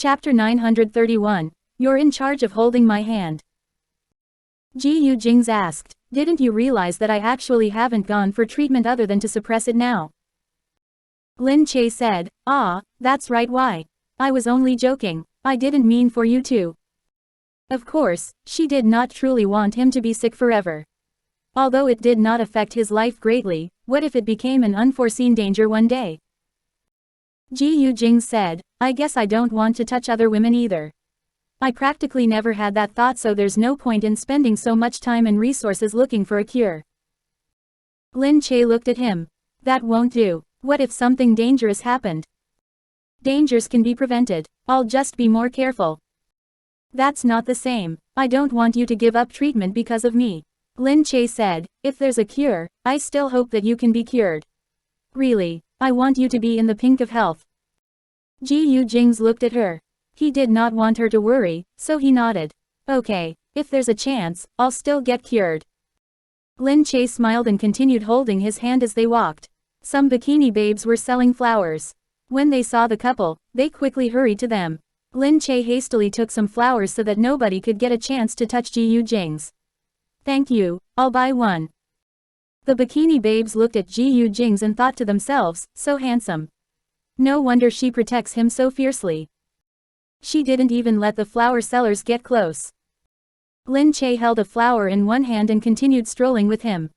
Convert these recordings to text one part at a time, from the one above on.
Chapter 931. You're in charge of holding my hand. Gu Jingze asked, didn't you realize that I actually haven't gone for treatment other than to suppress it now? Lin Che said, that's right. Why? I was only joking, I didn't mean for you to. Of course, she did not truly want him to be sick forever. Although it did not affect his life greatly, what if it became an unforeseen danger one day? Gu Jingze said, I guess I don't want to touch other women either. I practically never had that thought, so there's no point in spending so much time and resources looking for a cure. Lin Che looked at him. That won't do. What if something dangerous happened? Dangers can be prevented. I'll just be more careful. That's not the same. I don't want you to give up treatment because of me. Lin Che said, if there's a cure, I still hope that you can be cured. Really, I want you to be in the pink of health. Gu Jingze looked at her. He did not want her to worry, so he nodded. Okay, if there's a chance, I'll still get cured. Lin Che smiled and continued holding his hand as they walked. Some bikini babes were selling flowers. When they saw the couple, they quickly hurried to them. Lin Che hastily took some flowers so that nobody could get a chance to touch Gu Jingze. Thank you, I'll buy one. The bikini babes looked at Gu Jingze and thought to themselves, so handsome. No wonder she protects him so fiercely. She didn't even let the flower sellers get close. Lin Che held a flower in one hand and continued strolling with him.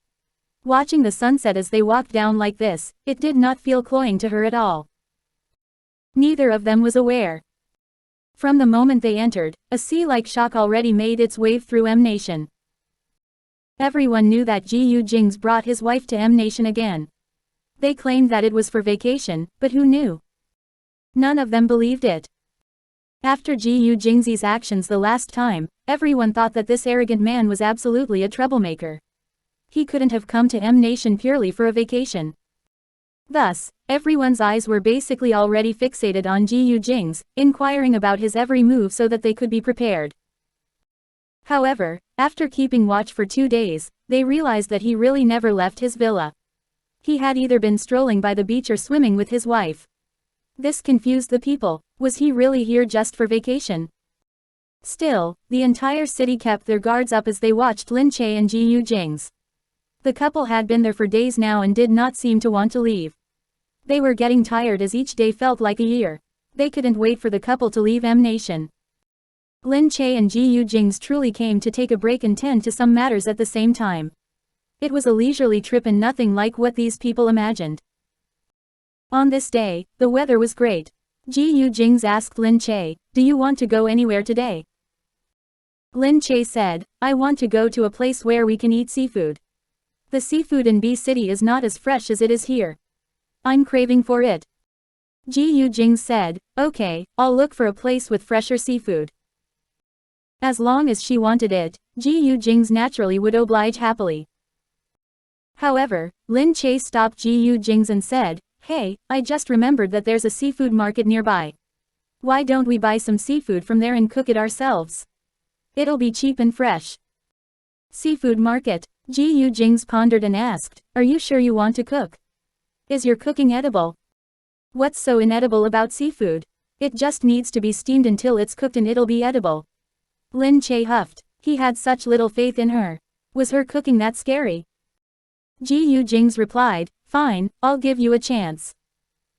Watching the sunset as they walked down like this, it did not feel cloying to her at all. Neither of them was aware. From the moment they entered, a sea-like shock already made its wave through M Nation. Everyone knew that Gu Jingze brought his wife to M Nation again. They claimed that it was for vacation, but who knew? None of them believed it. After Gu Jingze's actions the last time, everyone thought that this arrogant man was absolutely a troublemaker. He couldn't have come to M Nation purely for a vacation. Thus, everyone's eyes were basically already fixated on Gu Jingze, inquiring about his every move so that they could be prepared. However, after keeping watch for 2 days, they realized that he really never left his villa. He had either been strolling by the beach or swimming with his wife. This confused the people. Was he really here just for vacation? Still, the entire city kept their guards up as they watched Lin Che and Gu Jingze. The couple had been there for days now and did not seem to want to leave. They were getting tired as each day felt like a year. They couldn't wait for the couple to leave M Nation. Lin Che and Gu Jingze truly came to take a break and tend to some matters at the same time. It was a leisurely trip and nothing like what these people imagined. On this day, the weather was great. Gu Jingze asked Lin Che, do you want to go anywhere today? Lin Che said, I want to go to a place where we can eat seafood. The seafood in B City is not as fresh as it is here. I'm craving for it. Gu Jingze said, okay, I'll look for a place with fresher seafood. As long as she wanted it, Gu Jingze naturally would oblige happily. However, Lin Che stopped Gu Jingze and said, hey, I just remembered that there's a seafood market nearby. Why don't we buy some seafood from there and cook it ourselves? It'll be cheap and fresh. Seafood market? Gu Jingze pondered and asked, are you sure you want to cook? Is your cooking edible? What's so inedible about seafood? It just needs to be steamed until it's cooked and it'll be edible. Lin Che huffed. He had such little faith in her. Was her cooking that scary? Gu Jingze replied, fine, I'll give you a chance.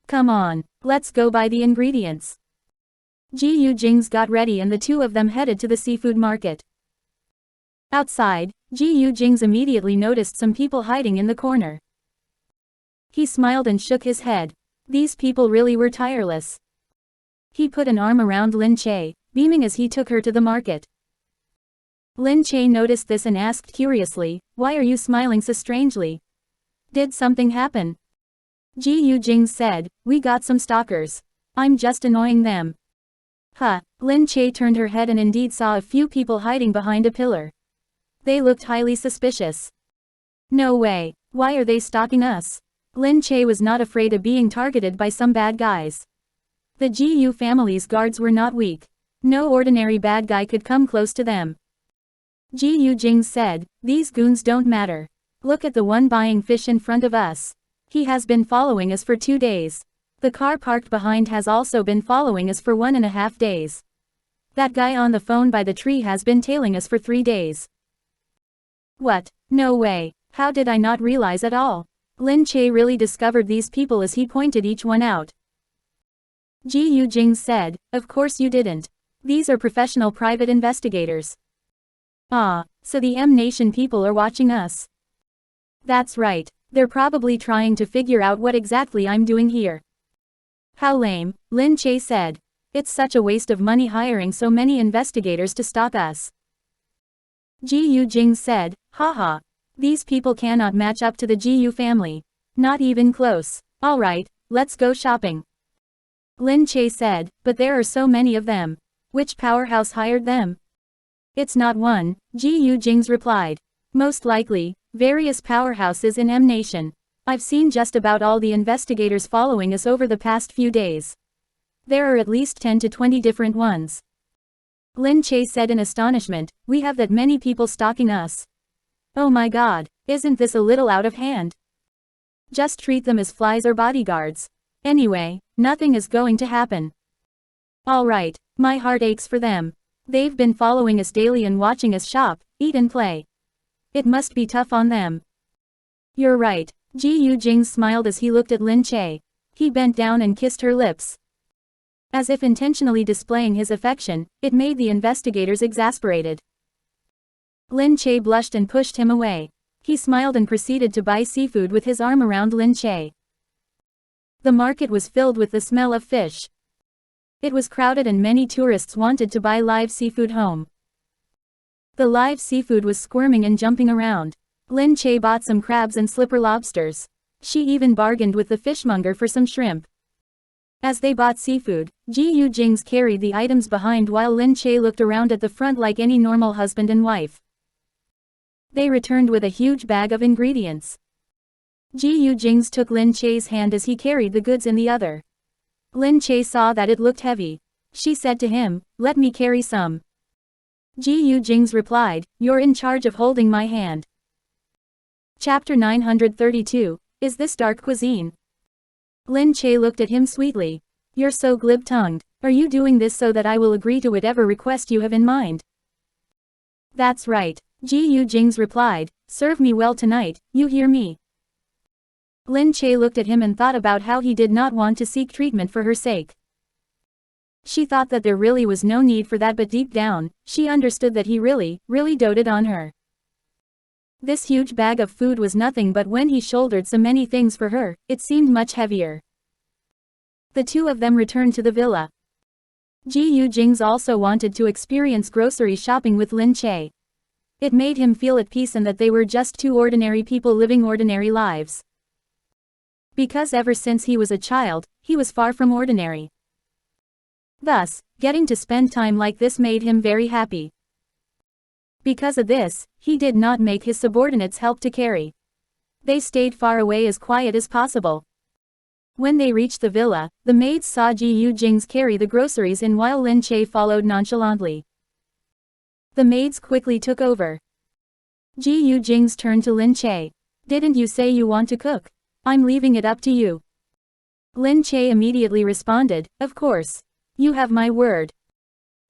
Come on, let's go buy the ingredients. Gu Jingze got ready and the two of them headed to the seafood market. Outside, Gu Jingze immediately noticed some people hiding in the corner. He smiled and shook his head. These people really were tireless. He put an arm around Lin Che, beaming as he took her to the market. Lin Che noticed this and asked curiously, why are you smiling so strangely? Did something happen? Gu Jingze said, we got some stalkers. I'm just annoying them. Huh. Lin Che turned her head and indeed saw a few people hiding behind a pillar. They looked highly suspicious. No way. Why are they stalking us? Lin Che was not afraid of being targeted by some bad guys. The Gu family's guards were not weak. No ordinary bad guy could come close to them. Gu Jingze said, these goons don't matter. Look at the one buying fish in front of us. He has been following us for 2 days. The car parked behind has also been following us for 1.5 days. That guy on the phone by the tree has been tailing us for 3 days. What? No way. How did I not realize at all? Lin Che really discovered these people as he pointed each one out. Gu Jingze said, of course you didn't. These are professional private investigators. Ah, so the M Nation people are watching us. That's right. They're probably trying to figure out what exactly I'm doing here. How lame, Lin Che said. It's such a waste of money hiring so many investigators to stalk us. Gu Jingze said, haha. These people cannot match up to the Gu family. Not even close. Alright, let's go shopping. Lin Che said, but there are so many of them. Which powerhouse hired them? It's not one, Gu Jingze replied. Most likely, various powerhouses in M Nation. I've seen just about all the investigators following us over the past few days. There are at least 10 to 20 different ones. Lin Che said in astonishment, we have that many people stalking us. Oh my god, isn't this a little out of hand? Just treat them as flies or bodyguards. Anyway, nothing is going to happen. Alright, my heart aches for them. They've been following us daily and watching us shop, eat and play. It must be tough on them. You're right. Gu Jingze smiled as he looked at Lin Che. He bent down and kissed her lips. As if intentionally displaying his affection, it made the investigators exasperated. Lin Che blushed and pushed him away. He smiled and proceeded to buy seafood with his arm around Lin Che. The market was filled with the smell of fish. It was crowded and many tourists wanted to buy live seafood home. The live seafood was squirming and jumping around. Lin Che bought some crabs and slipper lobsters. She even bargained with the fishmonger for some shrimp. As they bought seafood, Gu Jingze carried the items behind while Lin Che looked around at the front like any normal husband and wife. They returned with a huge bag of ingredients. Gu Jingze took Lin Che's hand as he carried the goods in the other. Lin Che saw that it looked heavy. She said to him, let me carry some. Gu Jingze replied, you're in charge of holding my hand. Chapter 932, Is this dark cuisine? Lin Che looked at him sweetly. You're so glib-tongued. Are you doing this so that I will agree to whatever request you have in mind? That's right. Gu Jingze replied, serve me well tonight, you hear me? Lin Che looked at him and thought about how he did not want to seek treatment for her sake. She thought that there really was no need for that, but deep down, she understood that he really doted on her. This huge bag of food was nothing, but when he shouldered so many things for her, it seemed much heavier. The two of them returned to the villa. Gu Jingze also wanted to experience grocery shopping with Lin Che. It made him feel at peace and that they were just two ordinary people living ordinary lives. Because ever since he was a child, he was far from ordinary. Thus, getting to spend time like this made him very happy. Because of this, he did not make his subordinates help to carry. They stayed far away as quiet as possible. When they reached the villa, the maids saw Gu Jingze carry the groceries in while Lin Che followed nonchalantly. The maids quickly took over. Gu Jingze turned to Lin Che. Didn't you say you want to cook? I'm leaving it up to you. Lin Che immediately responded, of course. You have my word.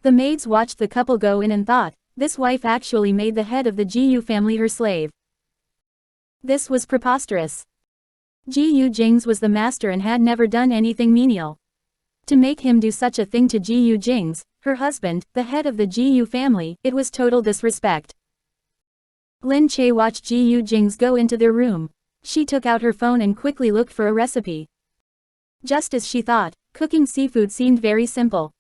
The maids watched the couple go in and thought, this wife actually made the head of the Gu family her slave. This was preposterous. Gu Jingze was the master and had never done anything menial. To make him do such a thing to Gu Jingze, her husband, the head of the Gu family, it was total disrespect. Lin Che watched Gu Jingze go into their room. She took out her phone and quickly looked for a recipe. Just as she thought, cooking seafood seemed very simple.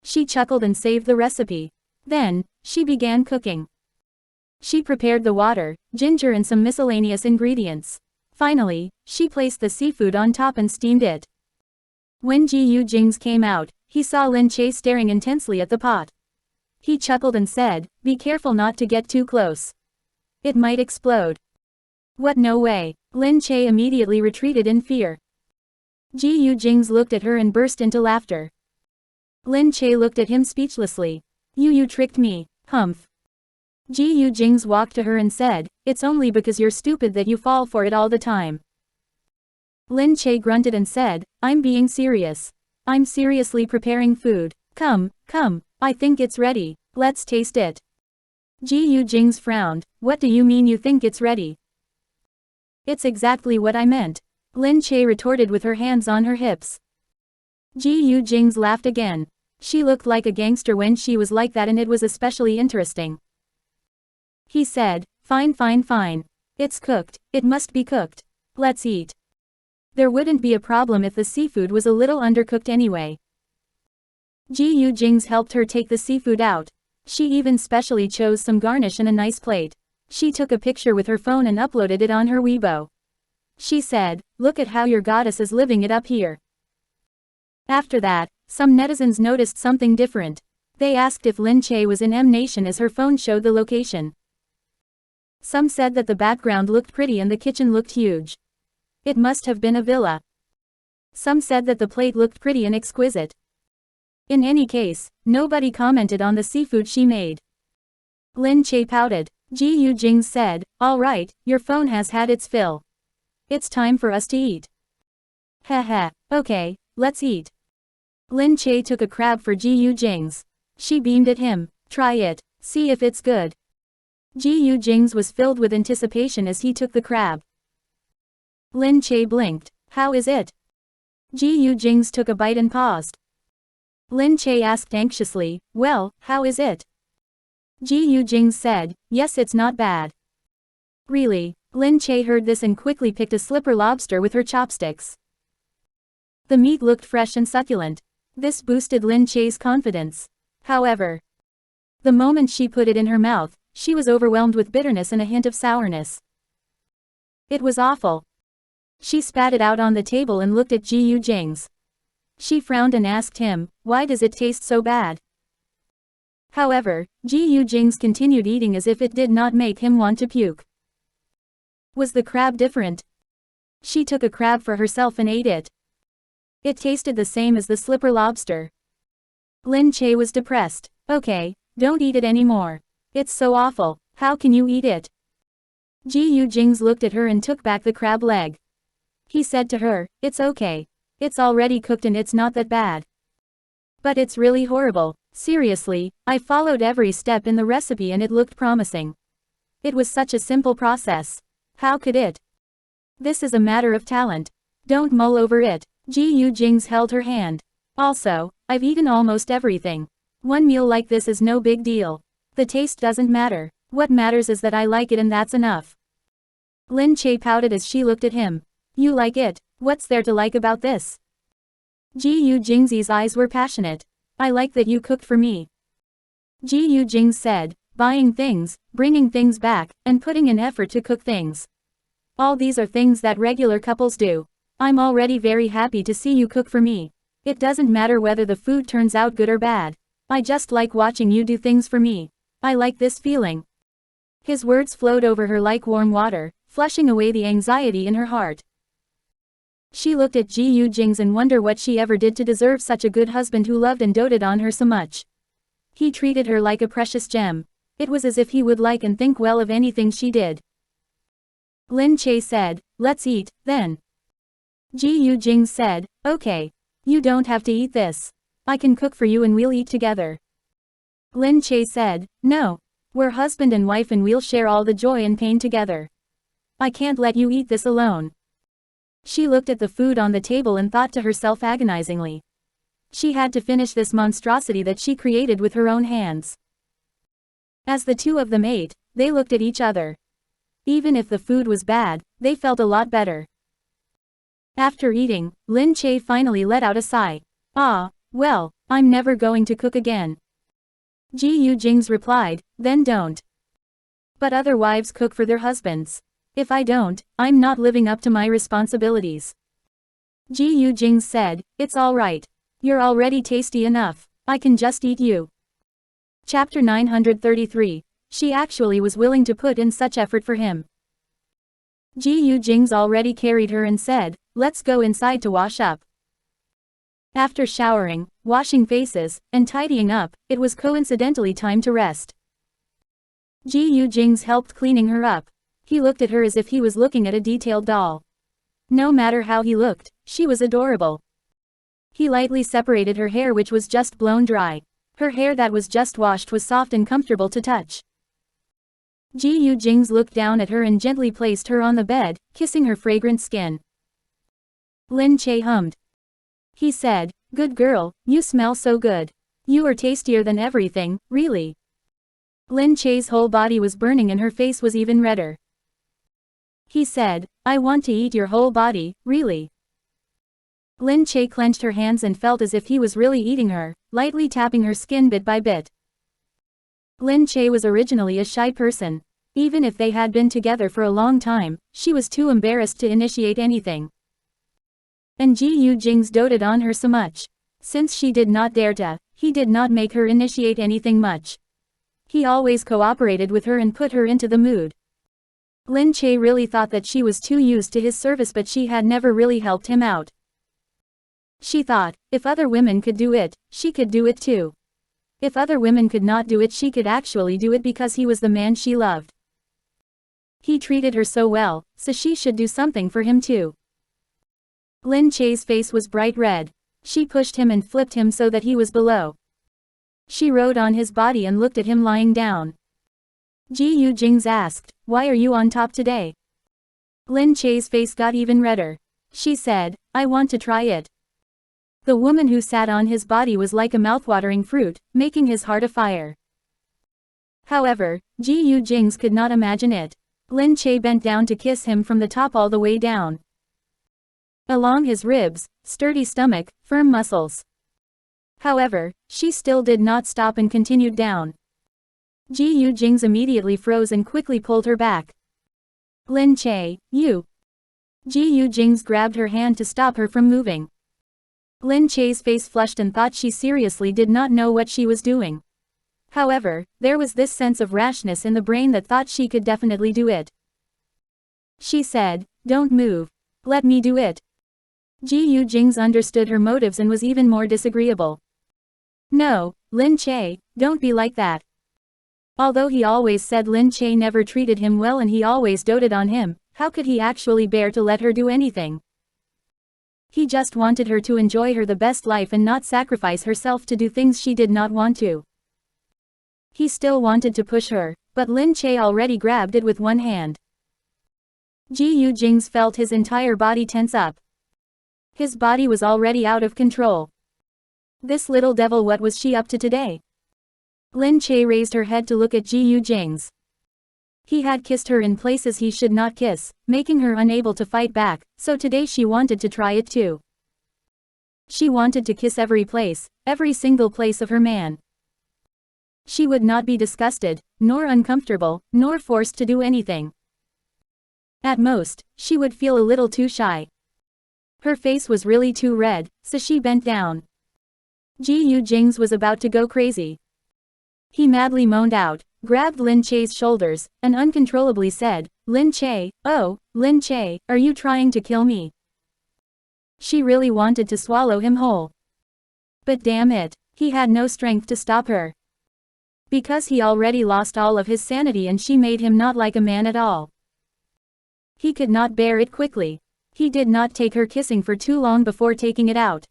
She chuckled and saved the recipe. Then, she began cooking. She prepared the water, ginger and some miscellaneous ingredients. Finally, she placed the seafood on top and steamed it. When Gu Jingze came out, he saw Lin Che staring intensely at the pot. He chuckled and said, be careful not to get too close. It might explode. What, no way. Lin Che immediately retreated in fear. Gu Jingze looked at her and burst into laughter. Lin Che looked at him speechlessly. You tricked me, humph. Gu Jingze walked to her and said, it's only because you're stupid that you fall for it all the time. Lin Che grunted and said, I'm being serious. I'm seriously preparing food. Come, I think it's ready. Let's taste it. Gu Jingze frowned. What do you mean you think it's ready? It's exactly what I meant. Lin Che retorted with her hands on her hips. Gu Jingze laughed again. She looked like a gangster when she was like that, and it was especially interesting. He said, fine. It's cooked, it must be cooked. Let's eat. There wouldn't be a problem if the seafood was a little undercooked anyway. Gu Jingze helped her take the seafood out. She even specially chose some garnish and a nice plate. She took a picture with her phone and uploaded it on her Weibo. She said, look at how your goddess is living it up here. After that, some netizens noticed something different. They asked if Lin Che was in M Nation as her phone showed the location. Some said that the background looked pretty and the kitchen looked huge. It must have been a villa. Some said that the plate looked pretty and exquisite. In any case, nobody commented on the seafood she made. Lin Che pouted. Gu Jingze said, all right, your phone has had its fill. It's time for us to eat. Haha, okay, let's eat. Lin Che took a crab for Gu Jingze. She beamed at him, try it, see if it's good. Gu Jingze was filled with anticipation as he took the crab. Lin Che blinked. How is it? Gu Jingze took a bite and paused. Lin Che asked anxiously, well, how is it? Gu Jingze said, yes, it's not bad. Really? Lin Che heard this and quickly picked a slipper lobster with her chopsticks. The meat looked fresh and succulent. This boosted Lin Che's confidence. However, the moment she put it in her mouth, she was overwhelmed with bitterness and a hint of sourness. It was awful. She spat it out on the table and looked at Gu Jingze. She frowned and asked him, why does it taste so bad? However, Gu Jingze continued eating as if it did not make him want to puke. Was the crab different? She took a crab for herself and ate it. It tasted the same as the slipper lobster. Lin Che was depressed. Okay, don't eat it anymore. It's so awful, how can you eat it? Gu Jingze looked at her and took back the crab leg. He said to her, it's okay. It's already cooked and it's not that bad. But it's really horrible, seriously, I followed every step in the recipe and it looked promising. It was such a simple process. How could it? This is a matter of talent. Don't mull over it. Gu Jingze held her hand. Also, I've eaten almost everything. One meal like this is no big deal. The taste doesn't matter. What matters is that I like it and that's enough. Lin Che pouted as she looked at him. You like it? What's there to like about this? Gu Jingze's eyes were passionate. I like that you cooked for me. Gu Jingze said, buying things, bringing things back, and putting in effort to cook things. All these are things that regular couples do. I'm already very happy to see you cook for me. It doesn't matter whether the food turns out good or bad. I just like watching you do things for me. I like this feeling. His words flowed over her like warm water, flushing away the anxiety in her heart. She looked at Gu Jingze and wondered what she ever did to deserve such a good husband who loved and doted on her so much. He treated her like a precious gem. It was as if he would like and think well of anything she did. Lin Che said, let's eat, then. Gu Jingze said, okay. You don't have to eat this. I can cook for you and we'll eat together. Lin Che said, no. We're husband and wife and we'll share all the joy and pain together. I can't let you eat this alone. She looked at the food on the table and thought to herself agonizingly. She had to finish this monstrosity that she created with her own hands. As the two of them ate, they looked at each other. Even if the food was bad, they felt a lot better. After eating, Lin Che finally let out a sigh. Ah, well, I'm never going to cook again. Gu Jingze replied, then don't. But other wives cook for their husbands. If I don't, I'm not living up to my responsibilities. Gu Jingze said, it's alright. You're already tasty enough. I can just eat you. Chapter 933. She actually was willing to put in such effort for him. Gu Jingze already carried her and said, let's go inside to wash up. After showering, washing faces, and tidying up, it was coincidentally time to rest. Gu Jingze helped cleaning her up. He looked at her as if he was looking at a detailed doll. No matter how he looked, she was adorable. He lightly separated her hair which was just blown dry. Her hair that was just washed was soft and comfortable to touch. Gu Jingze looked down at her and gently placed her on the bed, kissing her fragrant skin. Lin Che hummed. He said, "Good girl, you smell so good. You are tastier than everything, really." Lin Che's whole body was burning and her face was even redder. He said, "I want to eat your whole body, really." Lin Che clenched her hands and felt as if he was really eating her, lightly tapping her skin bit by bit. Lin Che was originally a shy person. Even if they had been together for a long time, she was too embarrassed to initiate anything. And Gu Jingze doted on her so much. Since she did not dare to, he did not make her initiate anything much. He always cooperated with her and put her into the mood. Lin Che really thought that she was too used to his service, but she had never really helped him out. She thought, if other women could do it, she could do it too. If other women could not do it, she could actually do it because he was the man she loved. He treated her so well, so she should do something for him too. Lin Che's face was bright red. She pushed him and flipped him so that he was below. She rode on his body and looked at him lying down. Gu Jingze asked, "Why are you on top today?" Lin Che's face got even redder. She said, "I want to try it." The woman who sat on his body was like a mouthwatering fruit, making his heart afire. However, Gu Jingze could not imagine it. Lin Che bent down to kiss him from the top all the way down. Along his ribs, sturdy stomach, firm muscles. However, she still did not stop and continued down. Gu Jingze immediately froze and quickly pulled her back. "Lin Che, you." Gu Jingze grabbed her hand to stop her from moving. Lin Che's face flushed and thought she seriously did not know what she was doing. However, there was this sense of rashness in the brain that thought she could definitely do it. She said, "Don't move. Let me do it." Gu Jingze understood her motives and was even more disagreeable. "No, Lin Che, don't be like that." Although he always said Lin Che never treated him well and he always doted on him, how could he actually bear to let her do anything? He just wanted her to enjoy her the best life and not sacrifice herself to do things she did not want to. He still wanted to push her, but Lin Che already grabbed it with one hand. Gu Jingze felt his entire body tense up. His body was already out of control. This little devil, what was she up to today? Lin Che raised her head to look at Gu Jingze. He had kissed her in places he should not kiss, making her unable to fight back, so today she wanted to try it too. She wanted to kiss every single place of her man. She would not be disgusted, nor uncomfortable, nor forced to do anything. At most, she would feel a little too shy. Her face was really too red, so she bent down. Gu Jingze was about to go crazy. He madly moaned out, grabbed Lin Che's shoulders, and uncontrollably said, "Lin Che, oh, Lin Che, are you trying to kill me?" She really wanted to swallow him whole. But damn it, he had no strength to stop her. Because he already lost all of his sanity and she made him not like a man at all. He could not bear it quickly. He did not take her kissing for too long before taking it out.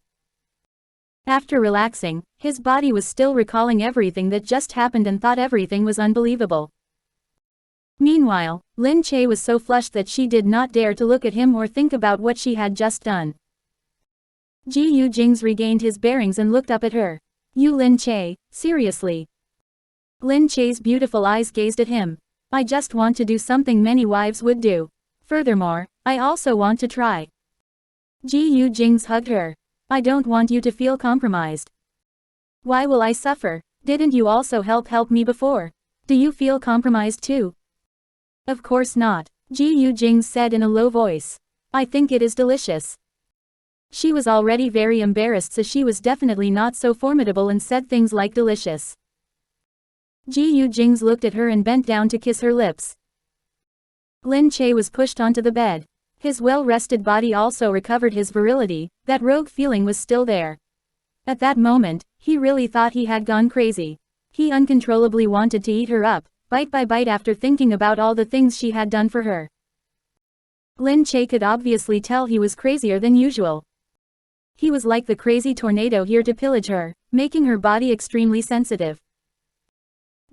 After relaxing, his body was still recalling everything that just happened and thought everything was unbelievable. Meanwhile, Lin Che was so flushed that she did not dare to look at him or think about what she had just done. Gu Jingze regained his bearings and looked up at her. "You Lin Che, seriously?" Lin Che's beautiful eyes gazed at him. "I just want to do something many wives would do. Furthermore, I also want to try." Gu Jingze hugged her. "I don't want you to feel compromised." "Why will I suffer? Didn't you also help me before? Do you feel compromised too?" "Of course not," Gu Jingze said in a low voice. "I think it is delicious." She was already very embarrassed, so she was definitely not so formidable and said things like delicious. Gu Jingze looked at her and bent down to kiss her lips. Lin Che was pushed onto the bed. His well-rested body also recovered his virility, that rogue feeling was still there. At that moment, he really thought he had gone crazy. He uncontrollably wanted to eat her up, bite by bite after thinking about all the things she had done for her. Lin Che could obviously tell he was crazier than usual. He was like the crazy tornado here to pillage her, making her body extremely sensitive.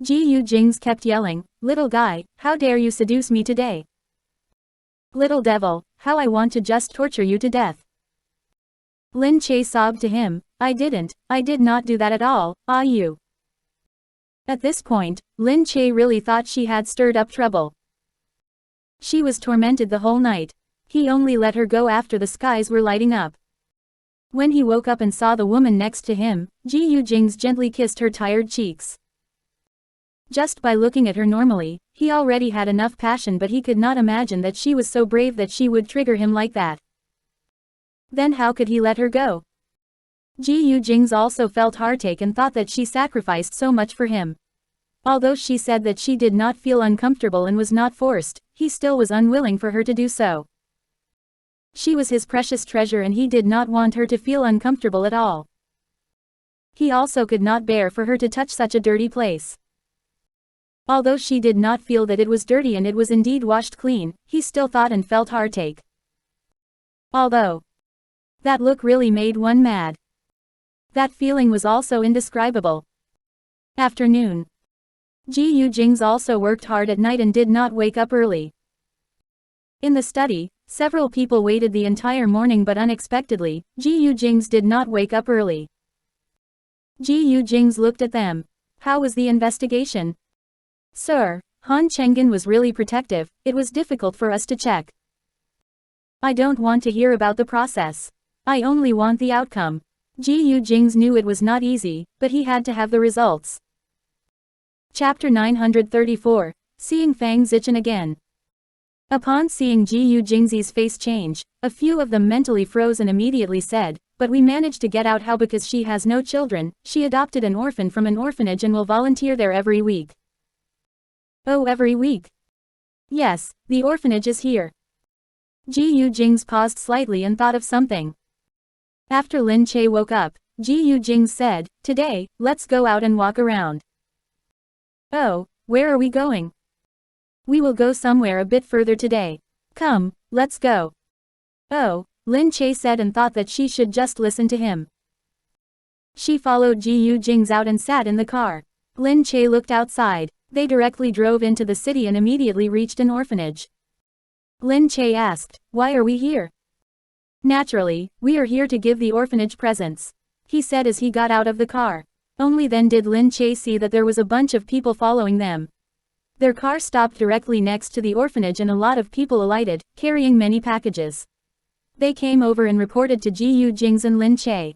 Gu Jingze kept yelling, "Little guy, how dare you seduce me today? Little devil, how I want to just torture you to death." Lin Che sobbed to him, I did not do that at all, you." At this point, Lin Che really thought she had stirred up trouble. She was tormented the whole night. He only let her go after the skies were lighting up. When he woke up and saw the woman next to him, Gu Jingze gently kissed her tired cheeks. Just by looking at her normally, he already had enough passion, but he could not imagine that she was so brave that she would trigger him like that. Then how could he let her go? Gu Jingze also felt heartache and thought that she sacrificed so much for him. Although she said that she did not feel uncomfortable and was not forced, he still was unwilling for her to do so. She was his precious treasure and he did not want her to feel uncomfortable at all. He also could not bear for her to touch such a dirty place. Although she did not feel that it was dirty and it was indeed washed clean, he still thought and felt heartache. Although that look really made one mad. That feeling was also indescribable. Afternoon. Gu Jingze also worked hard at night and did not wake up early. In the study, several people waited the entire morning, but unexpectedly, Gu Jingze did not wake up early. Gu Jingze looked at them. How was the investigation? Sir, Han Chenggen was really protective, it was difficult for us to check. I don't want to hear about the process. I only want the outcome. Gu Jingze knew it was not easy, but he had to have the results. Chapter 934, Seeing Fang Zichen Again. Upon seeing Gu Jingze's face change, a few of them mentally froze and immediately said, but we managed to get out how because she has no children, she adopted an orphan from an orphanage and will volunteer there every week. Oh, every week? Yes, the orphanage is here. Gu Jingze paused slightly and thought of something. After Lin Che woke up, Gu Jingze said, today, let's go out and walk around. Oh, where are we going? We will go somewhere a bit further today. Come, let's go. Oh, Lin Che said and thought that she should just listen to him. She followed Gu Jingze out and sat in the car. Lin Che looked outside. They directly drove into the city and immediately reached an orphanage. Lin Che asked, why are we here? Naturally, we are here to give the orphanage presents, he said as he got out of the car. Only then did Lin Che see that there was a bunch of people following them. Their car stopped directly next to the orphanage and a lot of people alighted, carrying many packages. They came over and reported to Gu Jingze and Lin Che.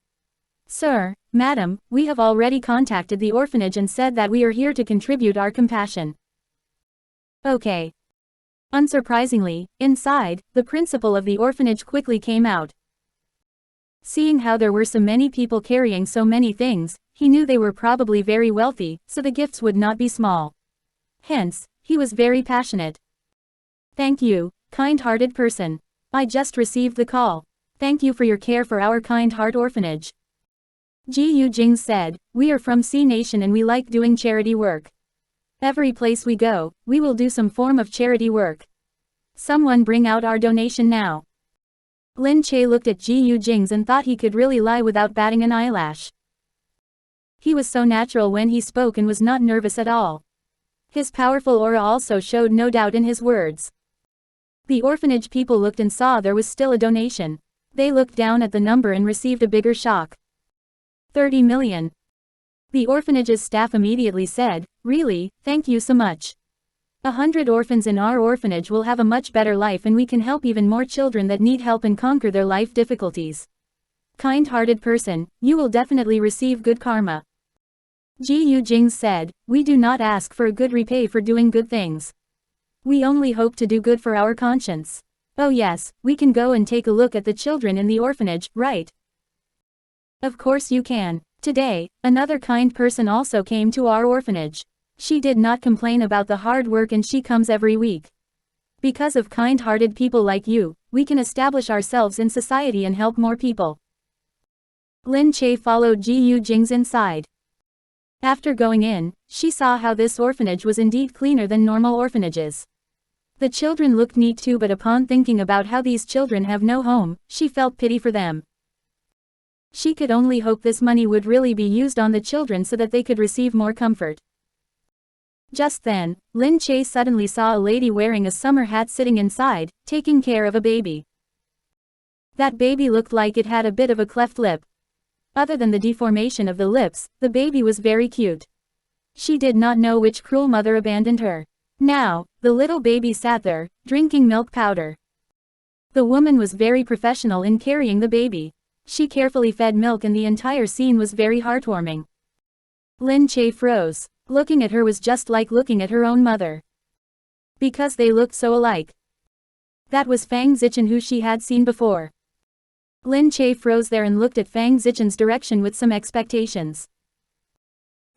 Sir, madam, we have already contacted the orphanage and said that we are here to contribute our compassion. Okay. Unsurprisingly, inside, the principal of the orphanage quickly came out. Seeing how there were so many people carrying so many things, he knew they were probably very wealthy, so the gifts would not be small. Hence, he was very passionate. Thank you, kind-hearted person. I just received the call. Thank you for your care for our kind heart orphanage. Gu Jingze said, we are from C Nation and we like doing charity work. Every place we go, we will do some form of charity work. Someone bring out our donation now. Lin Che looked at Gu Jingze and thought he could really lie without batting an eyelash. He was so natural when he spoke and was not nervous at all. His powerful aura also showed no doubt in his words. The orphanage people looked and saw there was still a donation. They looked down at the number and received a bigger shock. 30 million. The orphanage's staff immediately said, really, thank you so much. 100 orphans in our orphanage will have a much better life and we can help even more children that need help and conquer their life difficulties. Kind-hearted person, you will definitely receive good karma. Gu Jingze said, we do not ask for a good repay for doing good things. We only hope to do good for our conscience. Oh yes, we can go and take a look at the children in the orphanage, right? Of course you can. Today, another kind person also came to our orphanage. She did not complain about the hard work and she comes every week. Because of kind-hearted people like you, we can establish ourselves in society and help more people. Lin Che followed Gu Jingze inside. After going in, she saw how this orphanage was indeed cleaner than normal orphanages. The children looked neat too, but upon thinking about how these children have no home, she felt pity for them. She could only hope this money would really be used on the children so that they could receive more comfort. Just then, Lin Che suddenly saw a lady wearing a summer hat sitting inside, taking care of a baby. That baby looked like it had a bit of a cleft lip. Other than the deformation of the lips, the baby was very cute. She did not know which cruel mother abandoned her. Now, the little baby sat there, drinking milk powder. The woman was very professional in carrying the baby. She carefully fed milk and the entire scene was very heartwarming. Lin Che froze. Looking at her was just like looking at her own mother. Because they looked so alike. That was Fang Zichen who she had seen before. Lin Che froze there and looked at Fang Zichen's direction with some expectations.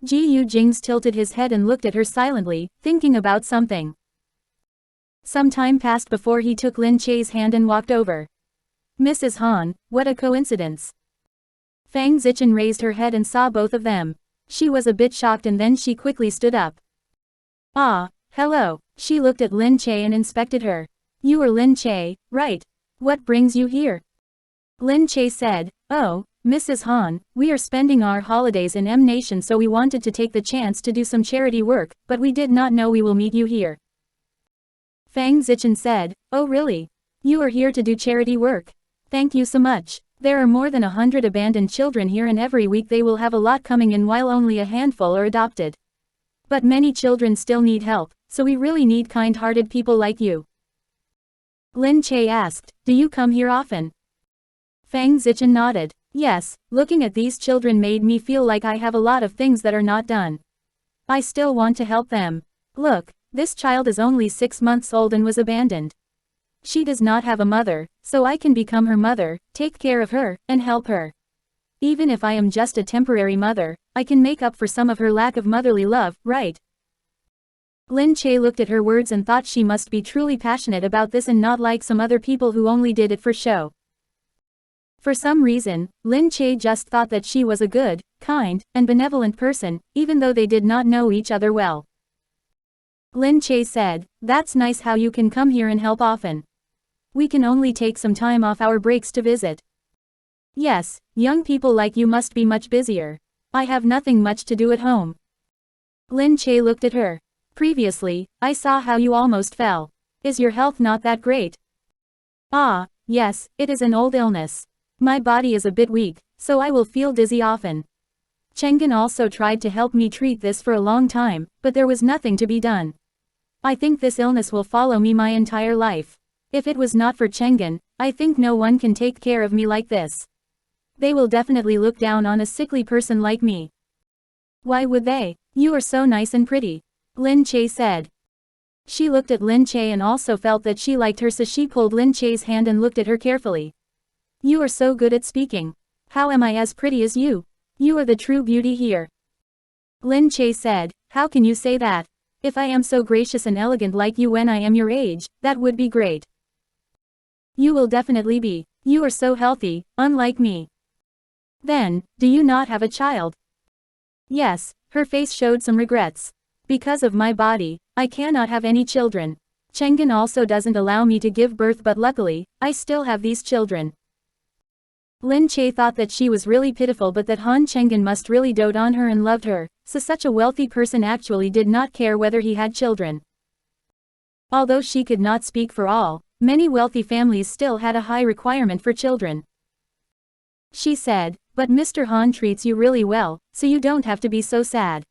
Gu Jingze tilted his head and looked at her silently, thinking about something. Some time passed before he took Lin Che's hand and walked over. Mrs. Han, what a coincidence. Fang Zichen raised her head and saw both of them. She was a bit shocked and then she quickly stood up. Ah, hello. She looked at Lin Che and inspected her. You are Lin Che, right? What brings you here? Lin Che said, oh, Mrs. Han, we are spending our holidays in M Nation, so we wanted to take the chance to do some charity work, but we did not know we will meet you here. Fang Zichen said, oh really? You are here to do charity work? Thank you so much. There are more than 100 abandoned children here and every week they will have a lot coming in while only a handful are adopted. But many children still need help, so we really need kind-hearted people like you. Lin Che asked, do you come here often? Fang Zichen nodded. Yes, looking at these children made me feel like I have a lot of things that are not done. I still want to help them. Look, this child is only 6 months old and was abandoned. She does not have a mother, so I can become her mother, take care of her, and help her. Even if I am just a temporary mother, I can make up for some of her lack of motherly love, right? Lin Che looked at her words and thought she must be truly passionate about this and not like some other people who only did it for show. For some reason, Lin Che just thought that she was a good, kind, and benevolent person, even though they did not know each other well. Lin Che said, that's nice how you can come here and help often. We can only take some time off our breaks to visit. Yes, young people like you must be much busier. I have nothing much to do at home. Lin Che looked at her. Previously, I saw how you almost fell. Is your health not that great? Ah, yes, it is an old illness. My body is a bit weak, so I will feel dizzy often. Chenggen also tried to help me treat this for a long time, but there was nothing to be done. I think this illness will follow me my entire life. If it was not for Chenggen, I think no one can take care of me like this. They will definitely look down on a sickly person like me. Why would they? You are so nice and pretty. Lin Che said. She looked at Lin Che and also felt that she liked her, so she pulled Lin Che's hand and looked at her carefully. You are so good at speaking. How am I as pretty as you? You are the true beauty here. Lin Che said, how can you say that? If I am so gracious and elegant like you when I am your age, that would be great. You will definitely be. You are so healthy, unlike me. Then, do you not have a child? Yes, her face showed some regrets. Because of my body, I cannot have any children. Chenggen also doesn't allow me to give birth, but luckily, I still have these children. Lin Che thought that she was really pitiful, but that Han Chenggen must really dote on her and loved her, so such a wealthy person actually did not care whether he had children. Although she could not speak for all, many wealthy families still had a high requirement for children. She said, but Mr. Han treats you really well, so you don't have to be so sad.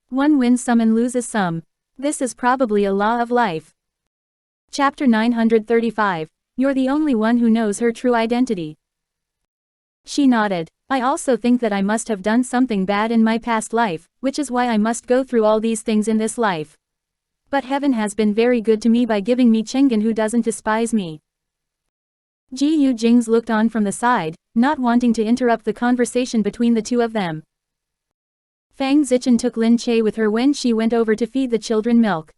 One wins some and loses some. This is probably a law of life. Chapter 935. You're the only one who knows her true identity. She nodded. I also think that I must have done something bad in my past life, which is why I must go through all these things in this life. But heaven has been very good to me by giving me Chenggen who doesn't despise me. Gu Jingze looked on from the side, not wanting to interrupt the conversation between the two of them. Fang Zichen took Lin Che with her when she went over to feed the children milk.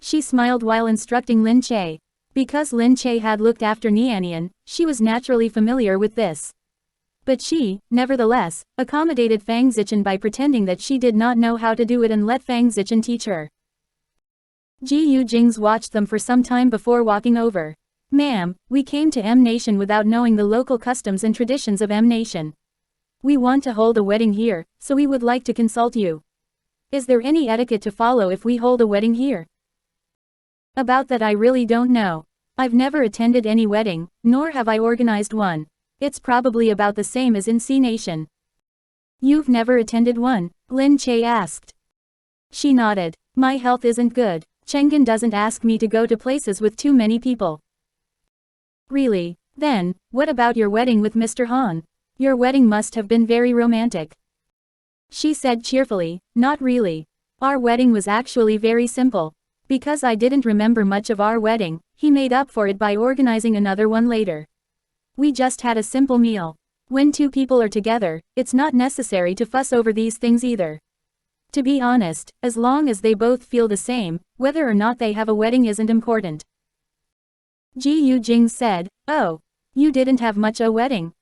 She smiled while instructing Lin Che. Because Lin Che had looked after Nianian, she was naturally familiar with this. But she, nevertheless, accommodated Fang Zichen by pretending that she did not know how to do it and let Fang Zichen teach her. Gu Jingze watched them for some time before walking over. Ma'am, we came to M Nation without knowing the local customs and traditions of M Nation. We want to hold a wedding here, so we would like to consult you. Is there any etiquette to follow if we hold a wedding here? About that I really don't know. I've never attended any wedding, nor have I organized one. It's probably about the same as in C Nation. You've never attended one? Lin Che asked. She nodded. My health isn't good. Chenggen doesn't ask me to go to places with too many people. Really? Then, what about your wedding with Mr. Han? Your wedding must have been very romantic. She said cheerfully, not really. Our wedding was actually very simple. Because I didn't remember much of our wedding, he made up for it by organizing another one later. We just had a simple meal. When two people are together, it's not necessary to fuss over these things either. To be honest, as long as they both feel the same, whether or not they have a wedding isn't important. Gu Jingze said, oh, you didn't have much a wedding.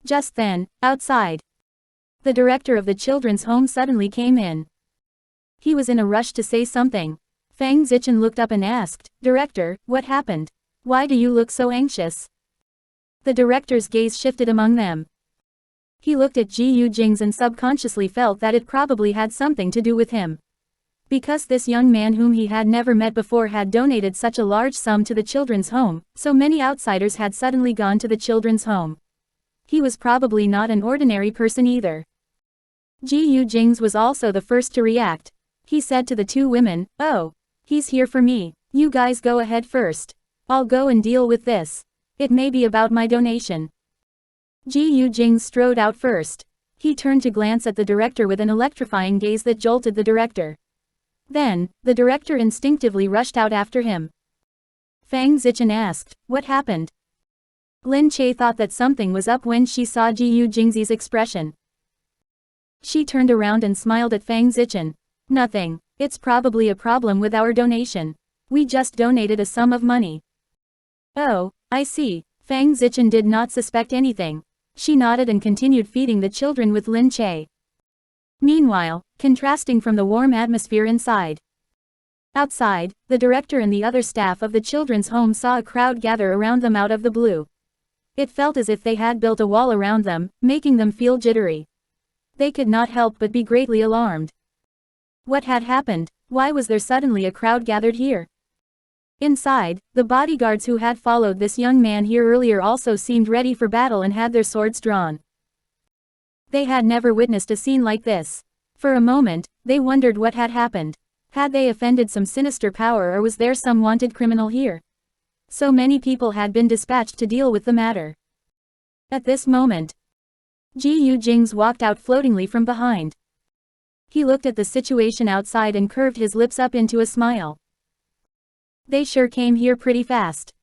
Just then, outside. The director of the children's home suddenly came in. He was in a rush to say something. Fang Zichen looked up and asked, Director, what happened? Why do you look so anxious? The director's gaze shifted among them. He looked at Gu Jingze and subconsciously felt that it probably had something to do with him. Because this young man whom he had never met before had donated such a large sum to the children's home, so many outsiders had suddenly gone to the children's home. He was probably not an ordinary person either. Gu Jingze was also the first to react. He said to the two women, oh, he's here for me. You guys go ahead first. I'll go and deal with this. It may be about my donation. Gu Jingze strode out first. He turned to glance at the director with an electrifying gaze that jolted the director. Then, the director instinctively rushed out after him. Fang Zichen asked, what happened? Lin Che thought that something was up when she saw Gu Jingze's expression. She turned around and smiled at Fang Zichen. Nothing. It's probably a problem with our donation. We just donated a sum of money. Oh, I see. Fang Zichen did not suspect anything. She nodded and continued feeding the children with Lin Che. Meanwhile, contrasting from the warm atmosphere inside. Outside, the director and the other staff of the children's home saw a crowd gather around them out of the blue. It felt as if they had built a wall around them, making them feel jittery. They could not help but be greatly alarmed. What had happened? Why was there suddenly a crowd gathered here? Inside, the bodyguards who had followed this young man here earlier also seemed ready for battle and had their swords drawn. They had never witnessed a scene like this. For a moment, they wondered what had happened. Had they offended some sinister power or was there some wanted criminal here? So many people had been dispatched to deal with the matter. At this moment, Gu Jingze walked out floatingly from behind. He looked at the situation outside and curved his lips up into a smile. They sure came here pretty fast.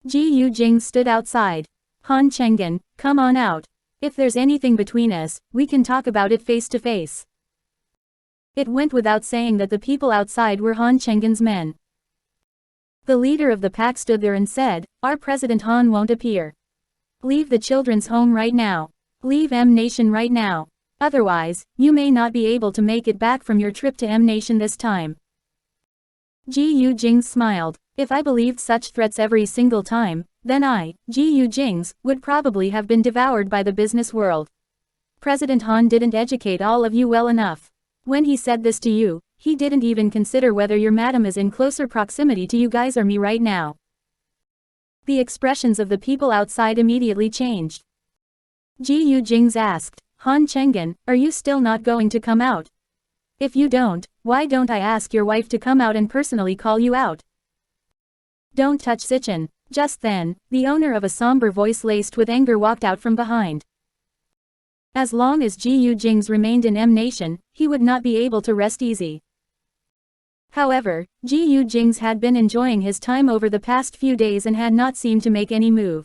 Gu Jingze stood outside. Han Chenggen, come on out. If there's anything between us, we can talk about it face to face. It went without saying that the people outside were Han Chenggen's men. The leader of the pack stood there and said, our President Han won't appear. Leave the children's home right now. Leave M Nation right now. Otherwise, you may not be able to make it back from your trip to M Nation this time. Gu Jingze smiled. If I believed such threats every single time, then I, Gu Jingze, would probably have been devoured by the business world. President Han didn't educate all of you well enough. When he said this to you, he didn't even consider whether your madam is in closer proximity to you guys or me right now. The expressions of the people outside immediately changed. Gu Jingze asked, Han Chenggen, are you still not going to come out? If you don't, why don't I ask your wife to come out and personally call you out? Don't touch Zichen. Just then, the owner of a somber voice laced with anger walked out from behind. As long as Gu Jingze remained in M Nation, he would not be able to rest easy. However, Gu Jingze had been enjoying his time over the past few days and had not seemed to make any move.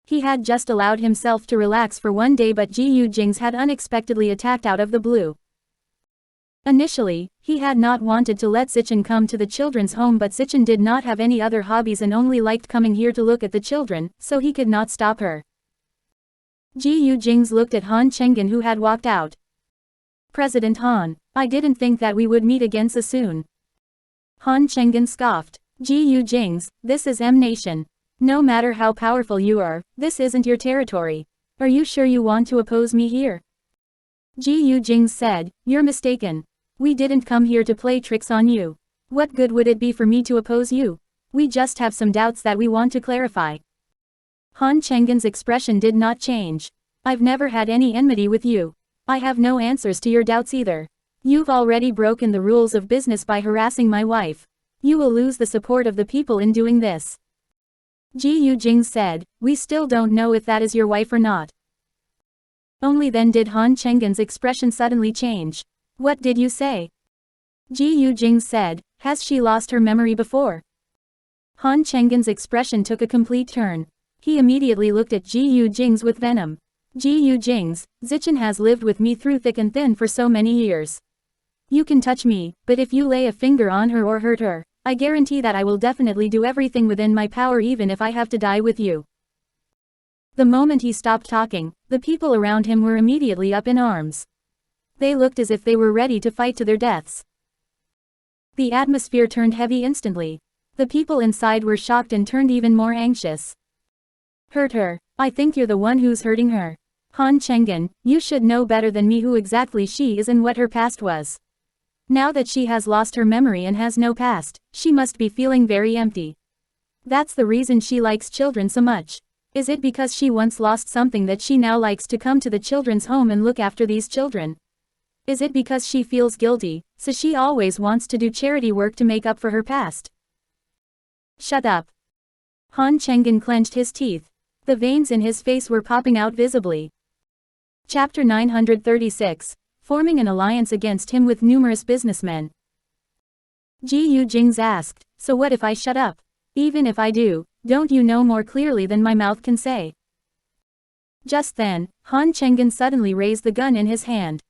He had just allowed himself to relax for one day, but Gu Jingze had unexpectedly attacked out of the blue. Initially, he had not wanted to let Zichen come to the children's home, but Zichen did not have any other hobbies and only liked coming here to look at the children, so he could not stop her. Gu Jingze looked at Han Chenggen who had walked out. President Han, I didn't think that we would meet again so soon. Han Chenggen scoffed. Gu Jingze, this is M Nation. No matter how powerful you are, this isn't your territory. Are you sure you want to oppose me here? Gu Jingze said, you're mistaken. We didn't come here to play tricks on you. What good would it be for me to oppose you? We just have some doubts that we want to clarify. Han Chenggen's expression did not change. I've never had any enmity with you. I have no answers to your doubts either. You've already broken the rules of business by harassing my wife. You will lose the support of the people in doing this. Gu Jingze said, we still don't know if that is your wife or not. Only then did Han Chenggen's expression suddenly change. What did you say? Gu Jingze said, has she lost her memory before? Han Chenggen's expression took a complete turn. He immediately looked at Gu Jingze with venom. Gu Jingze, Zichen has lived with me through thick and thin for so many years. You can touch me, but if you lay a finger on her or hurt her, I guarantee that I will definitely do everything within my power even if I have to die with you. The moment he stopped talking, the people around him were immediately up in arms. They looked as if they were ready to fight to their deaths. The atmosphere turned heavy instantly. The people inside were shocked and turned even more anxious. Hurt her. I think you're the one who's hurting her. Han Chenggen, you should know better than me who exactly she is and what her past was. Now that she has lost her memory and has no past, she must be feeling very empty. That's the reason she likes children so much. Is it because she once lost something that she now likes to come to the children's home and look after these children? Is it because she feels guilty, so she always wants to do charity work to make up for her past? Shut up. Han Chenggen clenched his teeth. The veins in his face were popping out visibly. Chapter 936. Forming an alliance against him with numerous businessmen. Gu Jingze asked, so what if I shut up? Even if I do, don't you know more clearly than my mouth can say? Just then, Han Chenggen suddenly raised the gun in his hand.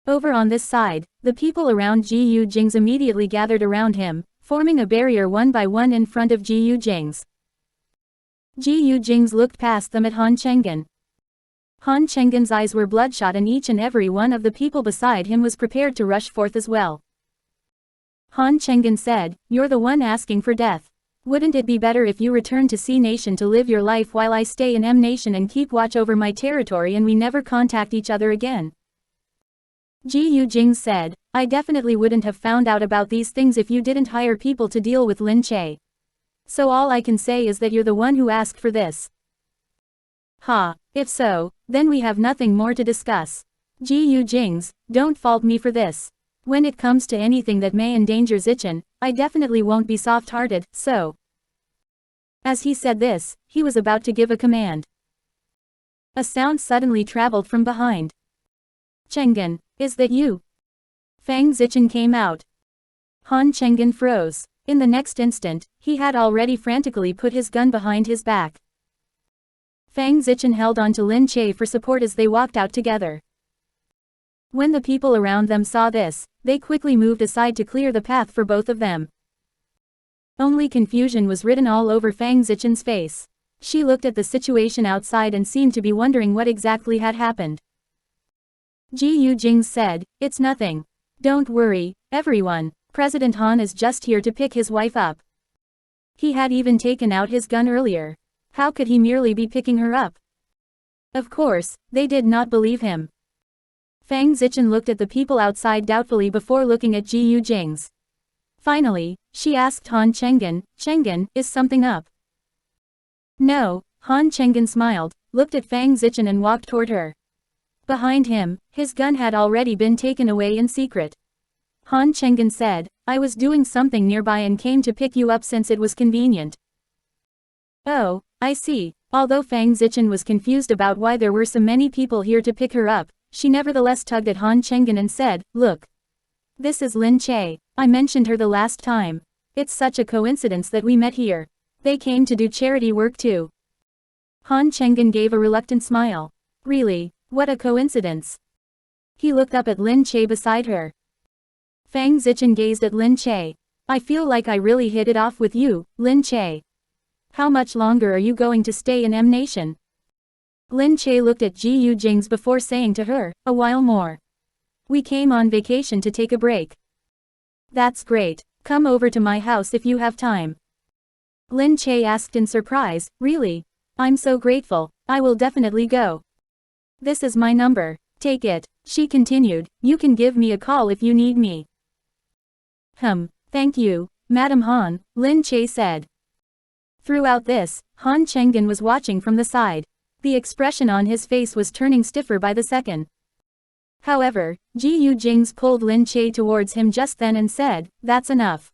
Over on this side, the people around Gu Jingze immediately gathered around him, forming a barrier one by one in front of Gu Jingze. Gu Jingze looked past them at Han Chenggen. Han Chenggen's eyes were bloodshot and each and every one of the people beside him was prepared to rush forth as well. Han Chenggen said, you're the one asking for death. Wouldn't it be better if you return to C Nation to live your life while I stay in M Nation and keep watch over my territory and we never contact each other again? Gu Jingze said, I definitely wouldn't have found out about these things if you didn't hire people to deal with Lin Che. So all I can say is that you're the one who asked for this. Ha, if so, then we have nothing more to discuss. Gu Jingze, don't fault me for this. When it comes to anything that may endanger Zichen, I definitely won't be soft-hearted, so. As he said this, he was about to give a command. A sound suddenly traveled from behind. Chenggen, is that you? Fang Zichen came out. Han Chenggen froze. In the next instant, he had already frantically put his gun behind his back. Fang Zichen held on to Lin Che for support as they walked out together. When the people around them saw this, they quickly moved aside to clear the path for both of them. Only confusion was written all over Fang Zichen's face. She looked at the situation outside and seemed to be wondering what exactly had happened. Gu Jingze said, it's nothing. Don't worry, everyone. President Han is just here to pick his wife up. He had even taken out his gun earlier. How could he merely be picking her up? Of course, they did not believe him. Fang Zichen looked at the people outside doubtfully before looking at Gu Jingze. Finally, she asked Han Chenggen, Chenggen, is something up? No, Han Chenggen smiled, looked at Fang Zichen and walked toward her. Behind him, his gun had already been taken away in secret. Han Chenggen said, I was doing something nearby and came to pick you up since it was convenient. Oh, I see. Although Fang Zichen was confused about why there were so many people here to pick her up, she nevertheless tugged at Han Chenggen and said, look. This is Lin Che. I mentioned her the last time. It's such a coincidence that we met here. They came to do charity work too. Han Chenggen gave a reluctant smile. Really, what a coincidence. He looked up at Lin Che beside her. Fang Zichen gazed at Lin Che. I feel like I really hit it off with you, Lin Che. How much longer are you going to stay in M Nation? Lin Che looked at Gu Jingze before saying to her, a while more. We came on vacation to take a break. That's great. Come over to my house if you have time. Lin Che asked in surprise, really? I'm so grateful, I will definitely go. This is my number. Take it, she continued, you can give me a call if you need me. Thank you, Madam Han, Lin Che said. Throughout this, Han Chenggen was watching from the side. The expression on his face was turning stiffer by the second. However, Gu Jingze pulled Lin Che towards him just then and said, that's enough.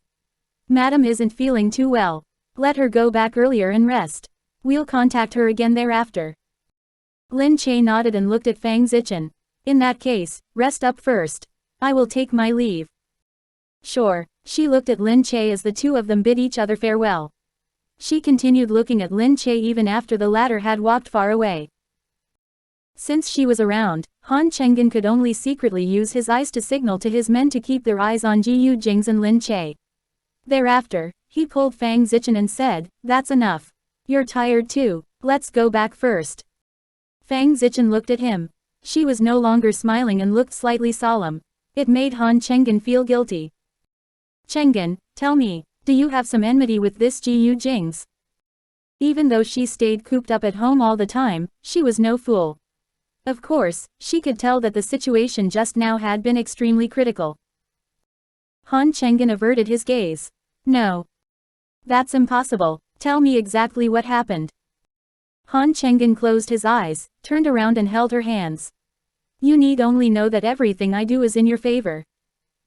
Madam isn't feeling too well. Let her go back earlier and rest. We'll contact her again thereafter. Lin Che nodded and looked at Fang Zichen. In that case, rest up first. I will take my leave. Sure, she looked at Lin Che as the two of them bid each other farewell. She continued looking at Lin Che even after the latter had walked far away. Since she was around, Han Chenggen could only secretly use his eyes to signal to his men to keep their eyes on Gu Jingze and Lin Che. Thereafter, he pulled Fang Zichen and said, that's enough. You're tired too, let's go back first. Fang Zichen looked at him. She was no longer smiling and looked slightly solemn. It made Han Chenggen feel guilty. Chenggen, tell me, do you have some enmity with this Gu Jingze? Even though she stayed cooped up at home all the time, she was no fool. Of course, she could tell that the situation just now had been extremely critical. Han Chenggen averted his gaze. No. That's impossible, tell me exactly what happened. Han Chenggen closed his eyes, turned around and held her hands. You need only know that everything I do is in your favor.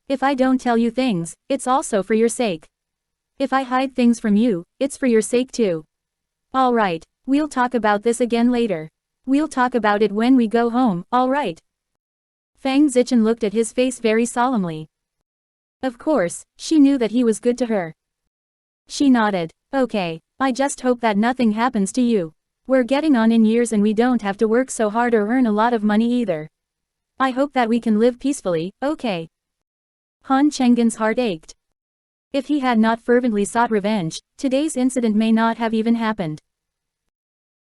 If I don't tell you things, it's also for your sake. If I hide things from you, it's for your sake too. Alright, we'll talk about this again later. We'll talk about it when we go home, alright? Fang Zichen looked at his face very solemnly. Of course, she knew that he was good to her. She nodded. Okay, I just hope that nothing happens to you. We're getting on in years and we don't have to work so hard or earn a lot of money either. I hope that we can live peacefully, okay? Han Chenggen's heart ached. If he had not fervently sought revenge, today's incident may not have even happened.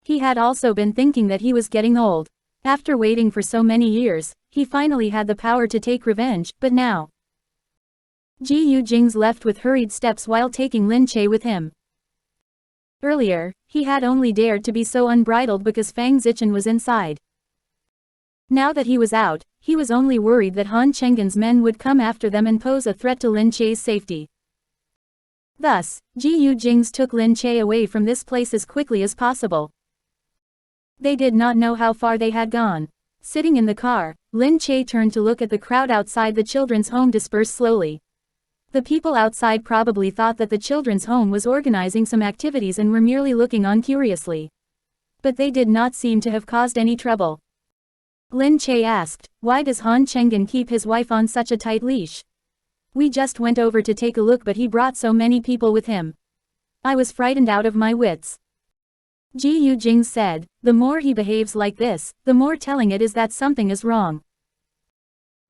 He had also been thinking that he was getting old. After waiting for so many years, he finally had the power to take revenge, but now. Gu Jingze left with hurried steps while taking Lin Che with him. Earlier, he had only dared to be so unbridled because Fang Zichen was inside. Now that he was out, he was only worried that Han Chenggen's men would come after them and pose a threat to Lin Che's safety. Thus, Gu Jingze took Lin Che away from this place as quickly as possible. They did not know how far they had gone. Sitting in the car, Lin Che turned to look at the crowd outside the children's home disperse slowly. The people outside probably thought that the children's home was organizing some activities and were merely looking on curiously. But they did not seem to have caused any trouble. Lin Che asked, why does Han Chenggen keep his wife on such a tight leash? We just went over to take a look but he brought so many people with him. I was frightened out of my wits. Gu Jingze said, the more he behaves like this, the more telling it is that something is wrong.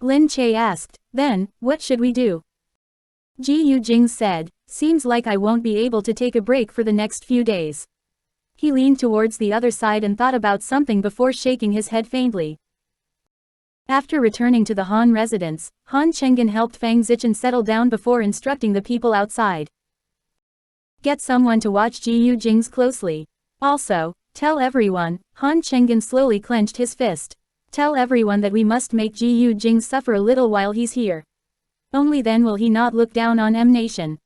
Lin Che asked, then, what should we do? Gu Jingze said, seems like I won't be able to take a break for the next few days. He leaned towards the other side and thought about something before shaking his head faintly. After returning to the Han residence, Han Chenggen helped Fang Zichen settle down before instructing the people outside. Get someone to watch Gu Jingze closely. Also, tell everyone, Han Chenggen slowly clenched his fist. Tell everyone that we must make Gu Jingze suffer a little while he's here. Only then will he not look down on M Nation.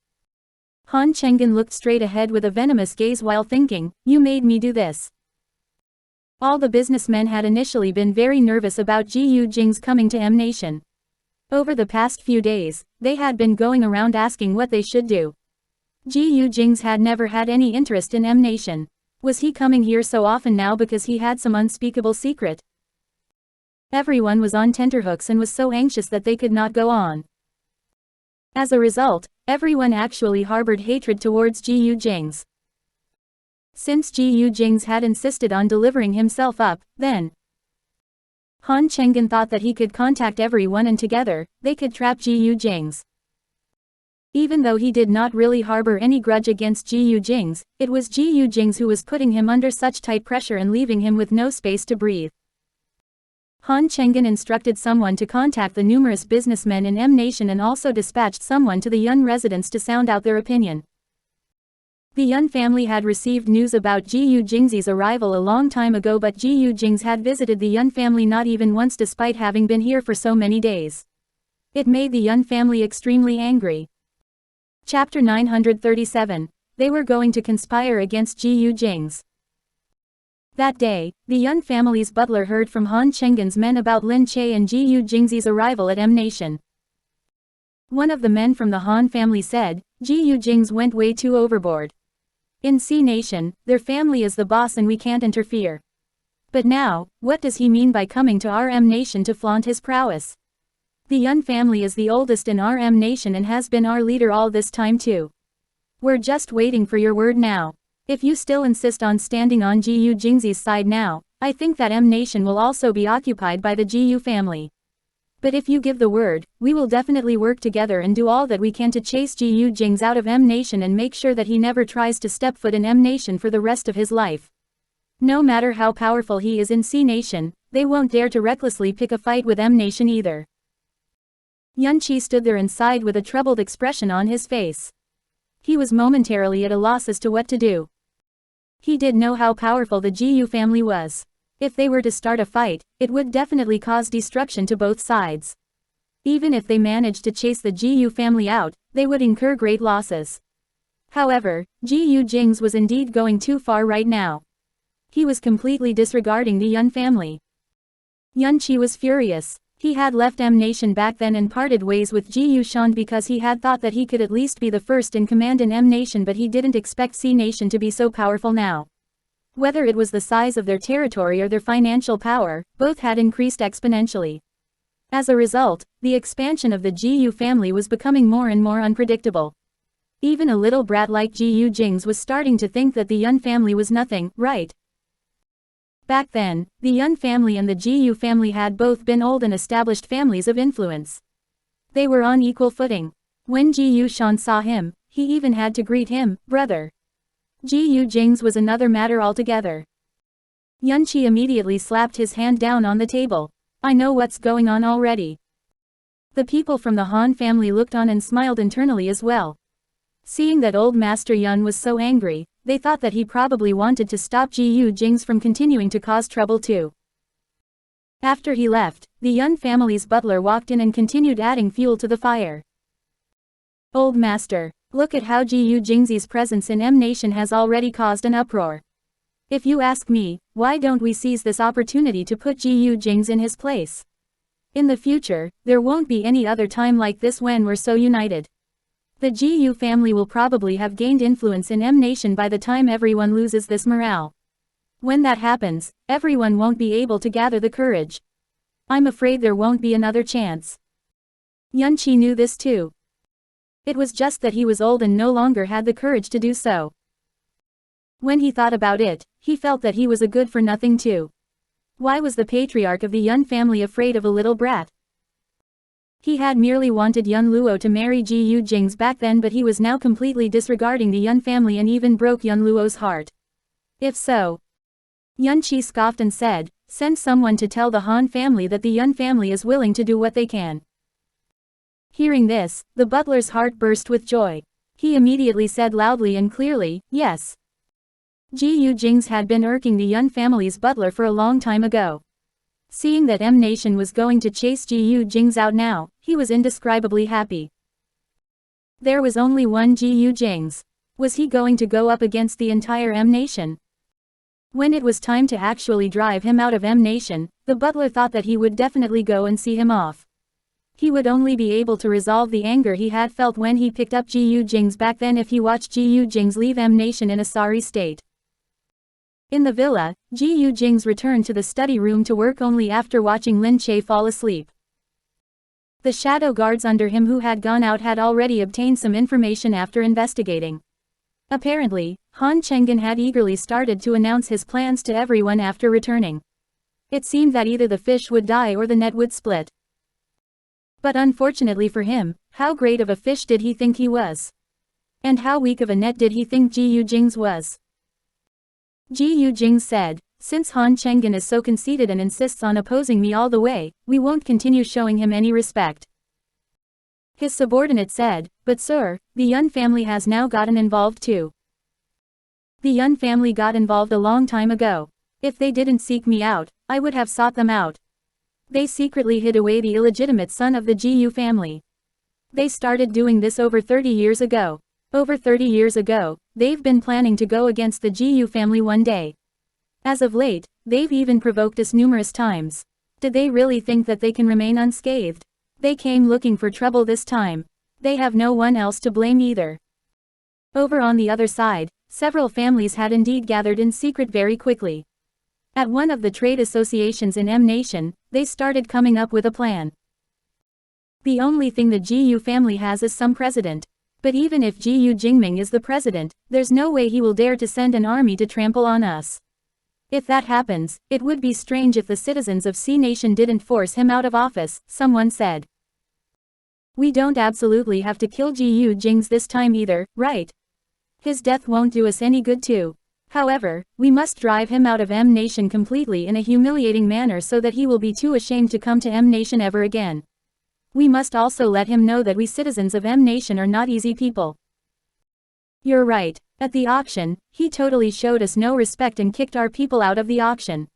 Han Chenggen looked straight ahead with a venomous gaze while thinking, you made me do this. All the businessmen had initially been very nervous about Gu Jingze coming to M Nation. Over the past few days, they had been going around asking what they should do. Gu Jingze had never had any interest in M Nation. Was he coming here so often now because he had some unspeakable secret? Everyone was on tenterhooks and was so anxious that they could not go on. As a result, everyone actually harbored hatred towards Gu Jingze. Since Gu Jingze had insisted on delivering himself up, then Han Chenggen thought that he could contact everyone and together, they could trap Gu Jingze. Even though he did not really harbor any grudge against Gu Jingze, it was Gu Jingze who was putting him under such tight pressure and leaving him with no space to breathe. Han Chenggen instructed someone to contact the numerous businessmen in M Nation and also dispatched someone to the Yun residence to sound out their opinion. The Yun family had received news about Gu Jingze's arrival a long time ago, but Gu Jingze had visited the Yun family not even once despite having been here for so many days. It made the Yun family extremely angry. Chapter 937. They were going to conspire against Gu Jingze. That day, the Yun family's butler heard from Han Chenggen's men about Lin Che and Gu Jingze's arrival at M Nation. One of the men from the Han family said, Gu Jingze went way too overboard. In C Nation, their family is the boss and we can't interfere. But now, what does he mean by coming to our M Nation to flaunt his prowess? The Yun family is the oldest in our M Nation and has been our leader all this time too. We're just waiting for your word now. If you still insist on standing on Gu Jingze's side now, I think that M Nation will also be occupied by the Gu family. But if you give the word, we will definitely work together and do all that we can to chase Gu Jingze out of M Nation and make sure that he never tries to step foot in M Nation for the rest of his life. No matter how powerful he is in C Nation, they won't dare to recklessly pick a fight with M Nation either. Lin Che stood there inside with a troubled expression on his face. He was momentarily at a loss as to what to do. He did know how powerful the Gu family was. If they were to start a fight, it would definitely cause destruction to both sides. Even if they managed to chase the Gu family out, they would incur great losses. However, Gu Jingze was indeed going too far right now. He was completely disregarding the Yun family. Lin Che was furious. He had left M Nation back then and parted ways with Gu Shan because he had thought that he could at least be the first in command in M Nation, but he didn't expect C Nation to be so powerful now. Whether it was the size of their territory or their financial power, both had increased exponentially. As a result, the expansion of the Gu family was becoming more and more unpredictable. Even a little brat like Gu Jingze was starting to think that the Yun family was nothing, right? Back then, the Yun family and the Gu family had both been old and established families of influence. They were on equal footing. When Gu Shan saw him, he even had to greet him, brother. Gu Jingze was another matter altogether. Lin Che immediately slapped his hand down on the table. I know what's going on already. The people from the Han family looked on and smiled internally as well. Seeing that old Master Yun was so angry, they thought that he probably wanted to stop Gu Jingze from continuing to cause trouble too. After he left, the Yun family's butler walked in and continued adding fuel to the fire. Old Master, look at how Gu Jingze's presence in M Nation has already caused an uproar. If you ask me, why don't we seize this opportunity to put Gu Jingze in his place? In the future, there won't be any other time like this when we're so united. The Gu family will probably have gained influence in M Nation by the time everyone loses this morale. When that happens, everyone won't be able to gather the courage. I'm afraid there won't be another chance. Lin Che knew this too. It was just that he was old and no longer had the courage to do so. When he thought about it, he felt that he was a good for nothing too. Why was the patriarch of the Yun family afraid of a little brat? He had merely wanted Yun Luo to marry Gu Jingze back then, but he was now completely disregarding the Yun family and even broke Yun Luo's heart. If so, Lin Che scoffed and said, send someone to tell the Han family that the Yun family is willing to do what they can. Hearing this, the butler's heart burst with joy. He immediately said loudly and clearly, yes. Gu Jingze had been irking the Yun family's butler for a long time ago. Seeing that M Nation was going to chase Gu Jingze out now, he was indescribably happy. There was only one Gu Jingze. Was he going to go up against the entire M Nation? When it was time to actually drive him out of M Nation, the butler thought that he would definitely go and see him off. He would only be able to resolve the anger he had felt when he picked up Gu Jingze back then if he watched Gu Jingze leave M Nation in a sorry state. In the villa, Gu Jingze returned to the study room to work only after watching Lin Che fall asleep. The shadow guards under him who had gone out had already obtained some information after investigating. Apparently, Han Chenggen had eagerly started to announce his plans to everyone after returning. It seemed that either the fish would die or the net would split. But unfortunately for him, how great of a fish did he think he was? And how weak of a net did he think Gu Jingze was? Gu Jingze said, Since Han Chenggen is so conceited and insists on opposing me all the way, we won't continue showing him any respect. His subordinate said, but sir, the Yun family has now gotten involved too. The Yun family got involved a long time ago. If they didn't seek me out, I would have sought them out. They secretly hid away the illegitimate son of the Gu family. They started doing this over 30 years ago. Over 30 years ago, they've been planning to go against the Gu family one day. As of late, they've even provoked us numerous times. Did they really think that they can remain unscathed? They came looking for trouble this time. They have no one else to blame either. Over on the other side, several families had indeed gathered in secret very quickly. At one of the trade associations in M Nation, they started coming up with a plan. The only thing the Gu family has is some president. But even if Gu Jingming is the president, there's no way he will dare to send an army to trample on us. If that happens, it would be strange if the citizens of C Nation didn't force him out of office, someone said. We don't absolutely have to kill Gu Jingze this time either, right? His death won't do us any good too. However, we must drive him out of M Nation completely in a humiliating manner so that he will be too ashamed to come to M Nation ever again. We must also let him know that we citizens of M Nation are not easy people. You're right. At the auction, he totally showed us no respect and kicked our people out of the auction.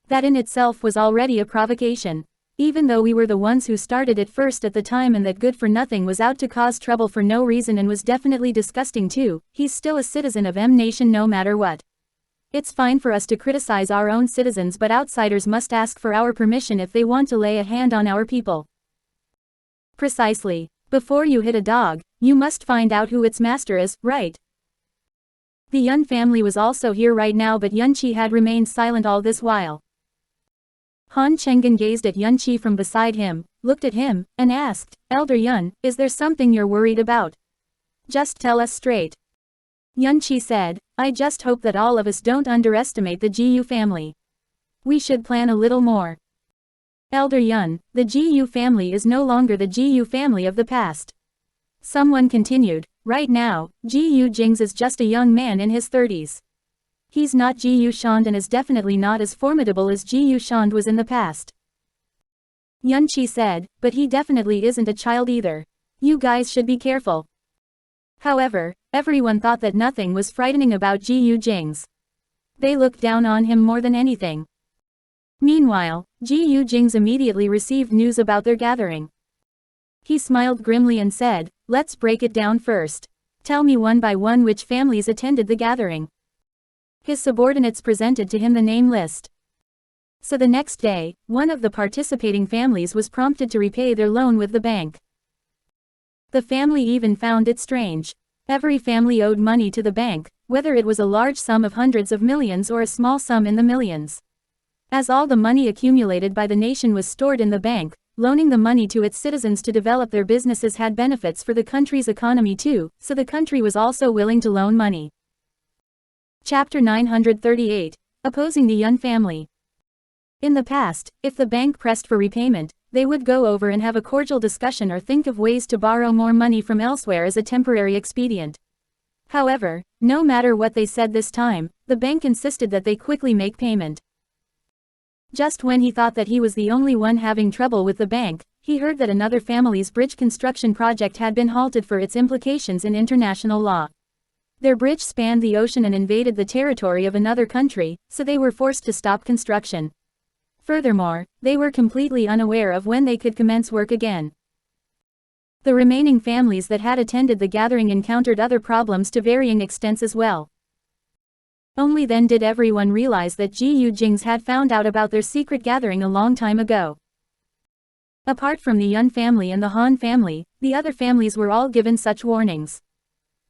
That in itself was already a provocation. Even though we were the ones who started it first at the time and that good for nothing was out to cause trouble for no reason and was definitely disgusting too, he's still a citizen of M Nation no matter what. It's fine for us to criticize our own citizens, but outsiders must ask for our permission if they want to lay a hand on our people. Precisely. Before you hit a dog, you must find out who its master is, right? The Yun family was also here right now, but Yun Che had remained silent all this while. Han Chenggen gazed at Yun Che from beside him, looked at him, and asked, Elder Yun, is there something you're worried about? Just tell us straight. Yun Che said, I just hope that all of us don't underestimate the Gu family. We should plan a little more. Elder Yun, the Gu family is no longer the Gu family of the past. Someone continued, right now, Gu Jingze is just a young man in his 30s. He's not Gu Shand and is definitely not as formidable as Gu Shand was in the past. Yun Che said, but he definitely isn't a child either. You guys should be careful. However, everyone thought that nothing was frightening about Gu Jingze. They looked down on him more than anything. Meanwhile, Gu Jingze immediately received news about their gathering. He smiled grimly and said, let's break it down first. Tell me one by one which families attended the gathering. His subordinates presented to him the name list. So the next day, one of the participating families was prompted to repay their loan with the bank. The family even found it strange. Every family owed money to the bank, whether it was a large sum of hundreds of millions or a small sum in the millions. As all the money accumulated by the nation was stored in the bank, loaning the money to its citizens to develop their businesses had benefits for the country's economy too, so the country was also willing to loan money. Chapter 938. Opposing the Yun family. In the past, if the bank pressed for repayment, they would go over and have a cordial discussion or think of ways to borrow more money from elsewhere as a temporary expedient. However, no matter what they said this time, the bank insisted that they quickly make payment. Just when he thought that he was the only one having trouble with the bank, he heard that another family's bridge construction project had been halted for its implications in international law. Their bridge spanned the ocean and invaded the territory of another country, so they were forced to stop construction. Furthermore, they were completely unaware of when they could commence work again. The remaining families that had attended the gathering encountered other problems to varying extents as well. Only then did everyone realize that Gu Jingze had found out about their secret gathering a long time ago. Apart from the Yun family and the Han family, the other families were all given such warnings.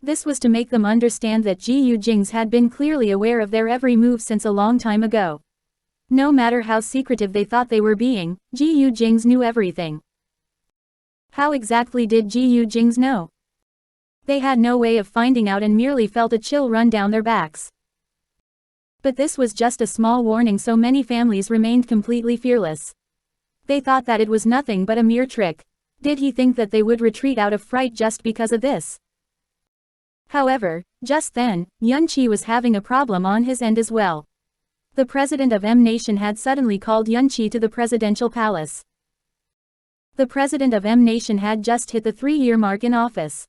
This was to make them understand that Gu Jingze had been clearly aware of their every move since a long time ago. No matter how secretive they thought they were being, Gu Jingze knew everything. How exactly did Gu Jingze know? They had no way of finding out and merely felt a chill run down their backs. But this was just a small warning, so many families remained completely fearless. They thought that it was nothing but a mere trick. Did he think that they would retreat out of fright just because of this? However, just then, Yun Che was having a problem on his end as well. The president of M Nation had suddenly called Lin Che to the presidential palace. The president of M Nation had just hit the 3-year mark in office.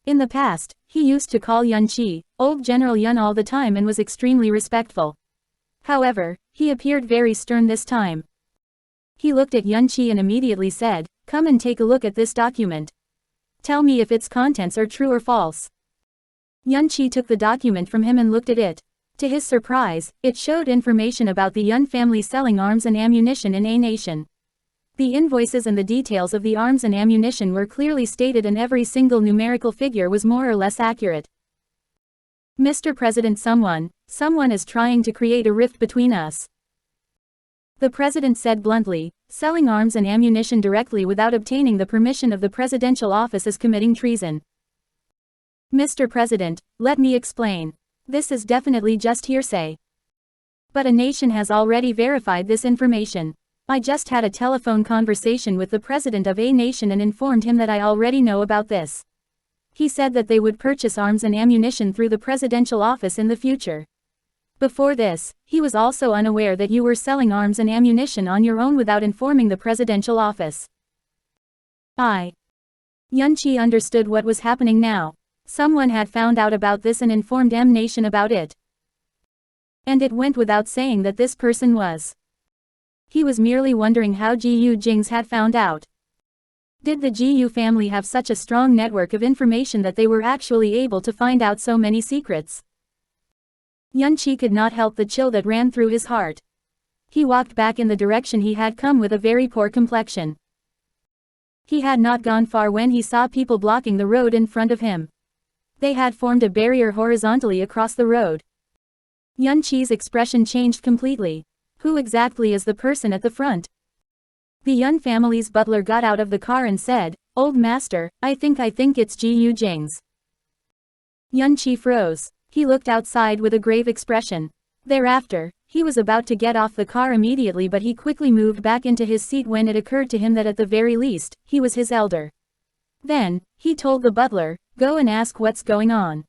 In the past, he used to call Lin Che, Old General Yun all the time and was extremely respectful. However, he appeared very stern this time. He looked at Lin Che and immediately said, "Come and take a look at this document. Tell me if its contents are true or false." Lin Che took the document from him and looked at it. To his surprise, it showed information about the Yun family selling arms and ammunition in A Nation. The invoices and the details of the arms and ammunition were clearly stated and every single numerical figure was more or less accurate. "Mr. President, someone is trying to create a rift between us," the president said bluntly. "Selling arms and ammunition directly without obtaining the permission of the presidential office is committing treason." "Mr. President, let me explain. This is definitely just hearsay. But A Nation has already verified this information. I just had a telephone conversation with the president of A Nation and informed him that I already know about this. He said that they would purchase arms and ammunition through the presidential office in the future. Before this, he was also unaware that you were selling arms and ammunition on your own without informing the presidential office." Lin Che understood what was happening now. Someone had found out about this and informed M Nation about it. And it went without saying that this person was. He was merely wondering how Gu Jingze had found out. Did the Gu family have such a strong network of information that they were actually able to find out so many secrets? Lin Che could not help the chill that ran through his heart. He walked back in the direction he had come with a very poor complexion. He had not gone far when he saw people blocking the road in front of him. They had formed a barrier horizontally across the road. Lin Che's expression changed completely. Who exactly is the person at the front? The Yun family's butler got out of the car and said, "Old master, I think it's Gu Jingze." Lin Che froze. He looked outside with a grave expression. Thereafter, he was about to get off the car immediately, but he quickly moved back into his seat when it occurred to him that at the very least, he was his elder. Then, he told the butler, "Go and ask what's going on."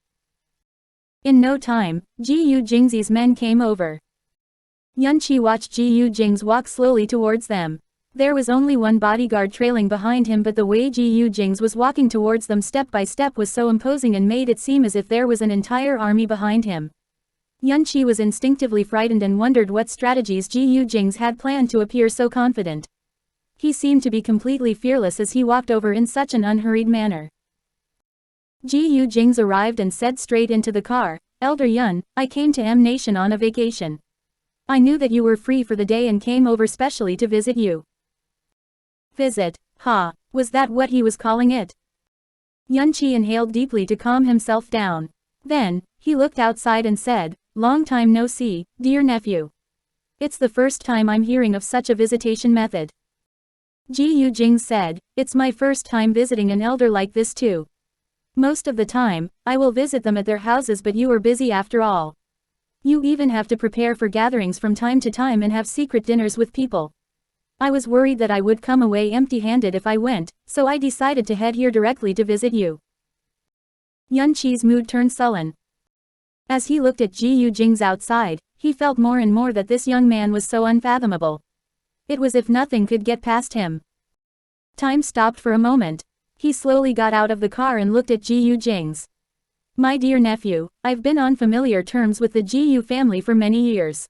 In no time, Gu Jingze's men came over. Lin Che watched Gu Jingze walk slowly towards them. There was only one bodyguard trailing behind him, but the way Gu Jingze was walking towards them step by step was so imposing and made it seem as if there was an entire army behind him. Lin Che was instinctively frightened and wondered what strategies Gu Jingze had planned to appear so confident. He seemed to be completely fearless as he walked over in such an unhurried manner. Gu Jingze arrived and said straight into the car, "Elder Yun, I came to M Nation on a vacation. I knew that you were free for the day and came over specially to visit you." Visit? Was that what he was calling it? Lin Che inhaled deeply to calm himself down. Then, he looked outside and said, "Long time no see, dear nephew. It's the first time I'm hearing of such a visitation method." Gu Jingze said, "It's my first time visiting an elder like this too. Most of the time, I will visit them at their houses, but you are busy after all. You even have to prepare for gatherings from time to time and have secret dinners with people. I was worried that I would come away empty-handed if I went, so I decided to head here directly to visit you." Lin Che's mood turned sullen. As he looked at Gu Jingze outside, he felt more and more that this young man was so unfathomable. It was as if nothing could get past him. Time stopped for a moment. He slowly got out of the car and looked at Gu Jingze. "My dear nephew, I've been on familiar terms with the Gu family for many years.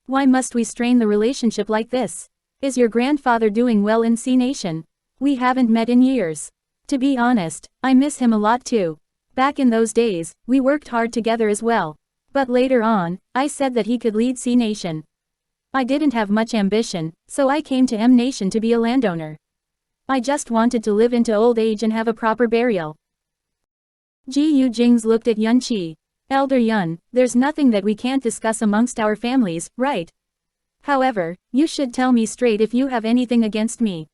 Why must we strain the relationship like this? Is your grandfather doing well in C Nation? We haven't met in years. To be honest, I miss him a lot too. Back in those days, we worked hard together as well. But later on, I said that he could lead C Nation. I didn't have much ambition, so I came to M Nation to be a landowner. I just wanted to live into old age and have a proper burial." Gu Jingze looked at Lin Che. "Elder Yun, there's nothing that we can't discuss amongst our families, right? However, you should tell me straight if you have anything against me.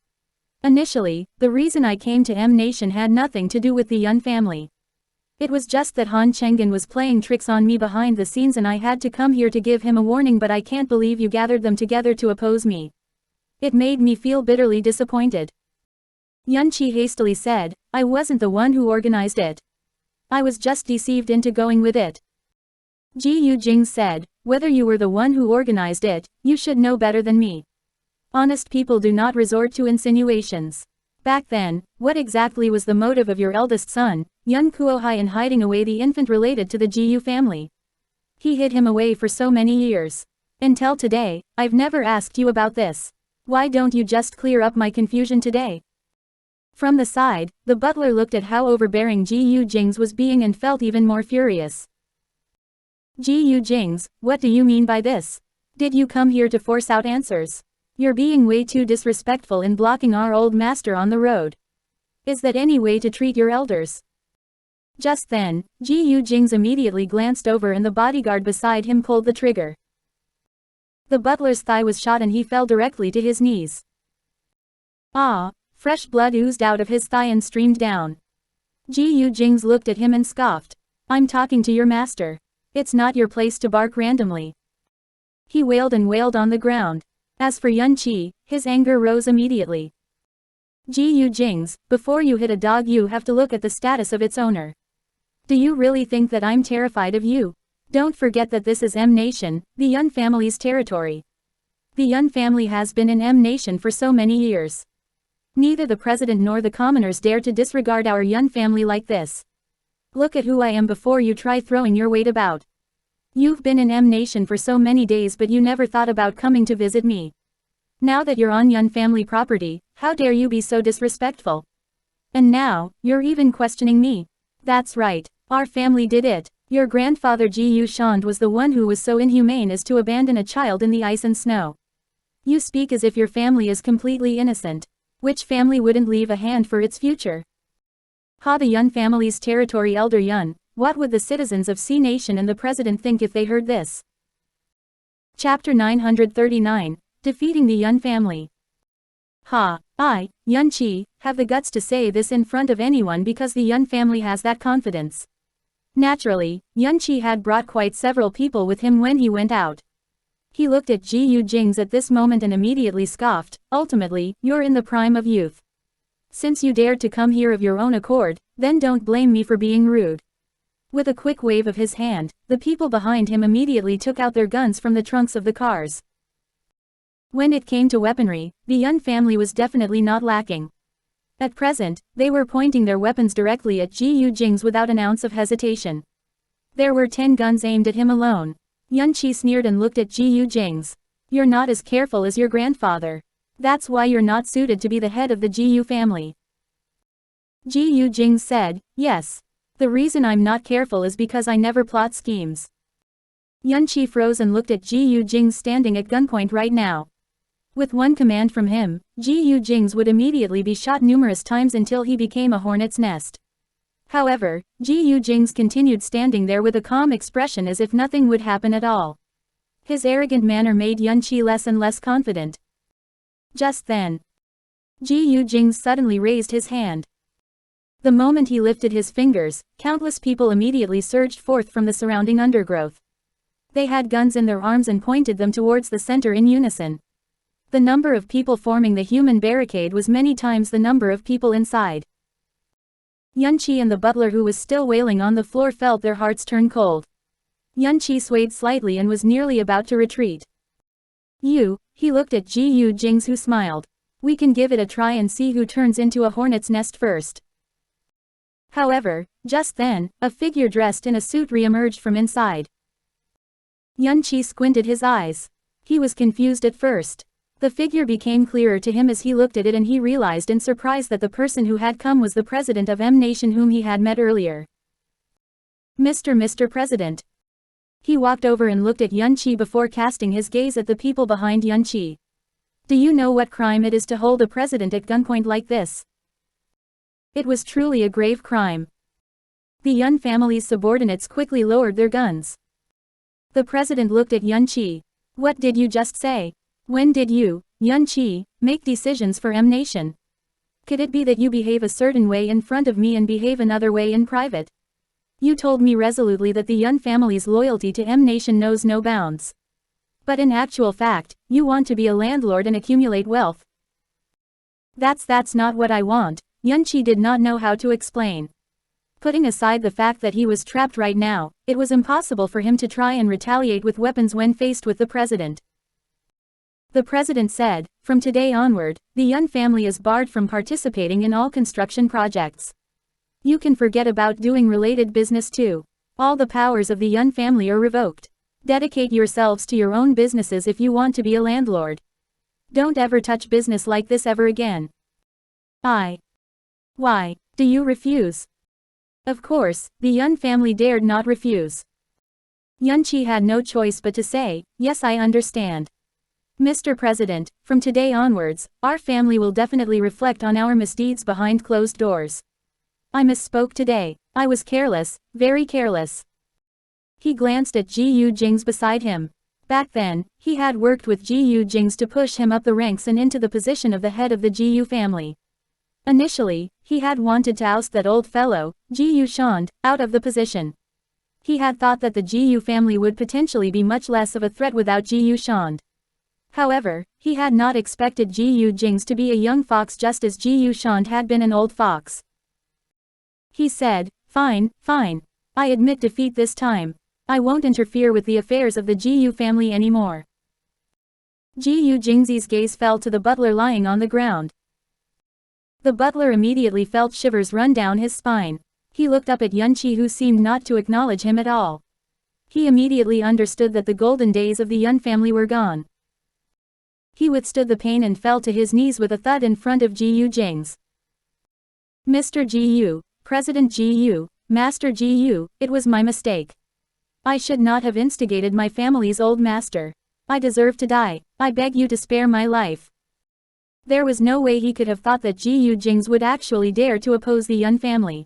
Initially, the reason I came to M Nation had nothing to do with the Yun family. It was just that Han Chenggen was playing tricks on me behind the scenes and I had to come here to give him a warning, but I can't believe you gathered them together to oppose me. It made me feel bitterly disappointed." Lin Che hastily said, "I wasn't the one who organized it. I was just deceived into going with it." Gu Jingze said, whether you were the one who organized it, you should know better than me. Honest people do not resort to insinuations. Back then, what exactly was the motive of your eldest son, Yun Kuohai, in hiding away the infant related to the Gu family? He hid him away for so many years. Until today, I've never asked you about this. Why don't you just clear up my confusion today? From the side, the butler looked at how overbearing Gu Jingze was being and felt even more furious. Gu Jingze, what do you mean by this? Did you come here to force out answers? You're being way too disrespectful in blocking our old master on the road. Is that any way to treat your elders? Just then, Gu Jingze immediately glanced over and the bodyguard beside him pulled the trigger. The butler's thigh was shot and he fell directly to his knees. Ah! Fresh blood oozed out of his thigh and streamed down. Gu Jingze looked at him and scoffed. I'm talking to your master. It's not your place to bark randomly. He wailed and wailed on the ground. As for Lin Che, his anger rose immediately. Gu Jingze, before you hit a dog you have to look at the status of its owner. Do you really think that I'm terrified of you? Don't forget that this is M Nation, the Yun family's territory. The Yun family has been in M Nation for so many years. Neither the president nor the commoners dare to disregard our Yun family like this. Look at who I am before you try throwing your weight about. You've been in M Nation for so many days but you never thought about coming to visit me. Now that you're on Yun family property, how dare you be so disrespectful? And now, you're even questioning me. That's right, our family did it. Your grandfather Gu Shand was the one who was so inhumane as to abandon a child in the ice and snow. You speak as if your family is completely innocent. Which family wouldn't leave a hand for its future? Ha, the Yun family's territory, Elder Yun. What would the citizens of C Nation and the president think if they heard this? Chapter 939, Defeating the Yun family. Ha, I, Lin Che, have the guts to say this in front of anyone because the Yun family has that confidence. Naturally, Lin Che had brought quite several people with him when he went out. He looked at Gu Jingze at this moment and immediately scoffed. Ultimately, you're in the prime of youth. Since you dared to come here of your own accord, then don't blame me for being rude. With a quick wave of his hand, the people behind him immediately took out their guns from the trunks of the cars. When it came to weaponry, the Yun family was definitely not lacking. At present, they were pointing their weapons directly at Gu Jingze without an ounce of hesitation. There were 10 guns aimed at him alone. Lin Che sneered and looked at Gu Jingze. You're not as careful as your grandfather. That's why you're not suited to be the head of the Gu family. Gu Jingze said, yes. The reason I'm not careful is because I never plot schemes. Lin Che froze and looked at Gu Jingze standing at gunpoint right now. With one command from him, Gu Jingze would immediately be shot numerous times until he became a hornet's nest. However, Gu Jingze continued standing there with a calm expression as if nothing would happen at all. His arrogant manner made Lin Che less and less confident. Just then, Gu Jingze suddenly raised his hand. The moment he lifted his fingers, countless people immediately surged forth from the surrounding undergrowth. They had guns in their arms and pointed them towards the center in unison. The number of people forming the human barricade was many times the number of people inside. Lin Che and the butler who was still wailing on the floor felt their hearts turn cold. Lin Che swayed slightly and was nearly about to retreat. He looked at Gu Jingze who smiled. We can give it a try and see who turns into a hornet's nest first. However, just then, a figure dressed in a suit re-emerged from inside. Lin Che squinted his eyes. He was confused at first. The figure became clearer to him as he looked at it and he realized in surprise that the person who had come was the president of M Nation whom he had met earlier. Mr. President. He walked over and looked at Lin Che before casting his gaze at the people behind Lin Che. Do you know what crime it is to hold a president at gunpoint like this? It was truly a grave crime. The Yun family's subordinates quickly lowered their guns. The president looked at Lin Che. What did you just say? When did you, Lin Che, make decisions for M Nation? Could it be that you behave a certain way in front of me and behave another way in private? You told me resolutely that the Yun family's loyalty to M Nation knows no bounds. But in actual fact, you want to be a landlord and accumulate wealth. That's not what I want, Lin Che did not know how to explain. Putting aside the fact that he was trapped right now, it was impossible for him to try and retaliate with weapons when faced with the president. The president said, "From today onward, the Yun family is barred from participating in all construction projects. You can forget about doing related business too. All the powers of the Yun family are revoked. Dedicate yourselves to your own businesses if you want to be a landlord. Don't ever touch business like this ever again." Why, do you refuse? Of course, the Yun family dared not refuse. Lin Che had no choice but to say, "Yes, I understand. Mr. President, from today onwards, our family will definitely reflect on our misdeeds behind closed doors. I misspoke today. I was careless, very careless." He glanced at Gu Jingze beside him. Back then, he had worked with Gu Jingze to push him up the ranks and into the position of the head of the Gu family. Initially, he had wanted to oust that old fellow, Gu Shand, out of the position. He had thought that the Gu family would potentially be much less of a threat without Gu Shand. However, he had not expected Gu Jingze to be a young fox just as Gu Shand had been an old fox. He said, Fine. I admit defeat this time. I won't interfere with the affairs of the Gu family anymore." Gu Jingze's gaze fell to the butler lying on the ground. The butler immediately felt shivers run down his spine. He looked up at Lin Che, who seemed not to acknowledge him at all. He immediately understood that the golden days of the Yun family were gone. He withstood the pain and fell to his knees with a thud in front of Gu Jingze. "Mr. Gu, President Gu, Master Gu, it was my mistake. I should not have instigated my family's old master. I deserve to die. I beg you to spare my life." There was no way he could have thought that Gu Jingze would actually dare to oppose the Yun family.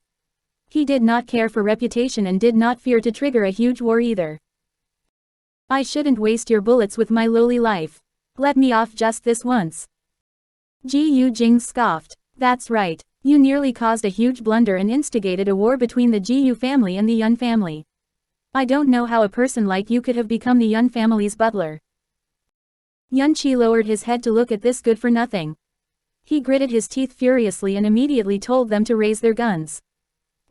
He did not care for reputation and did not fear to trigger a huge war either. "I shouldn't waste your bullets with my lowly life. Let me off just this once." Gu Jingze scoffed. "That's right. You nearly caused a huge blunder and instigated a war between the Gu family and the Yun family. I don't know how a person like you could have become the Yun family's butler." Lin Che lowered his head to look at this good-for-nothing. He gritted his teeth furiously and immediately told them to raise their guns.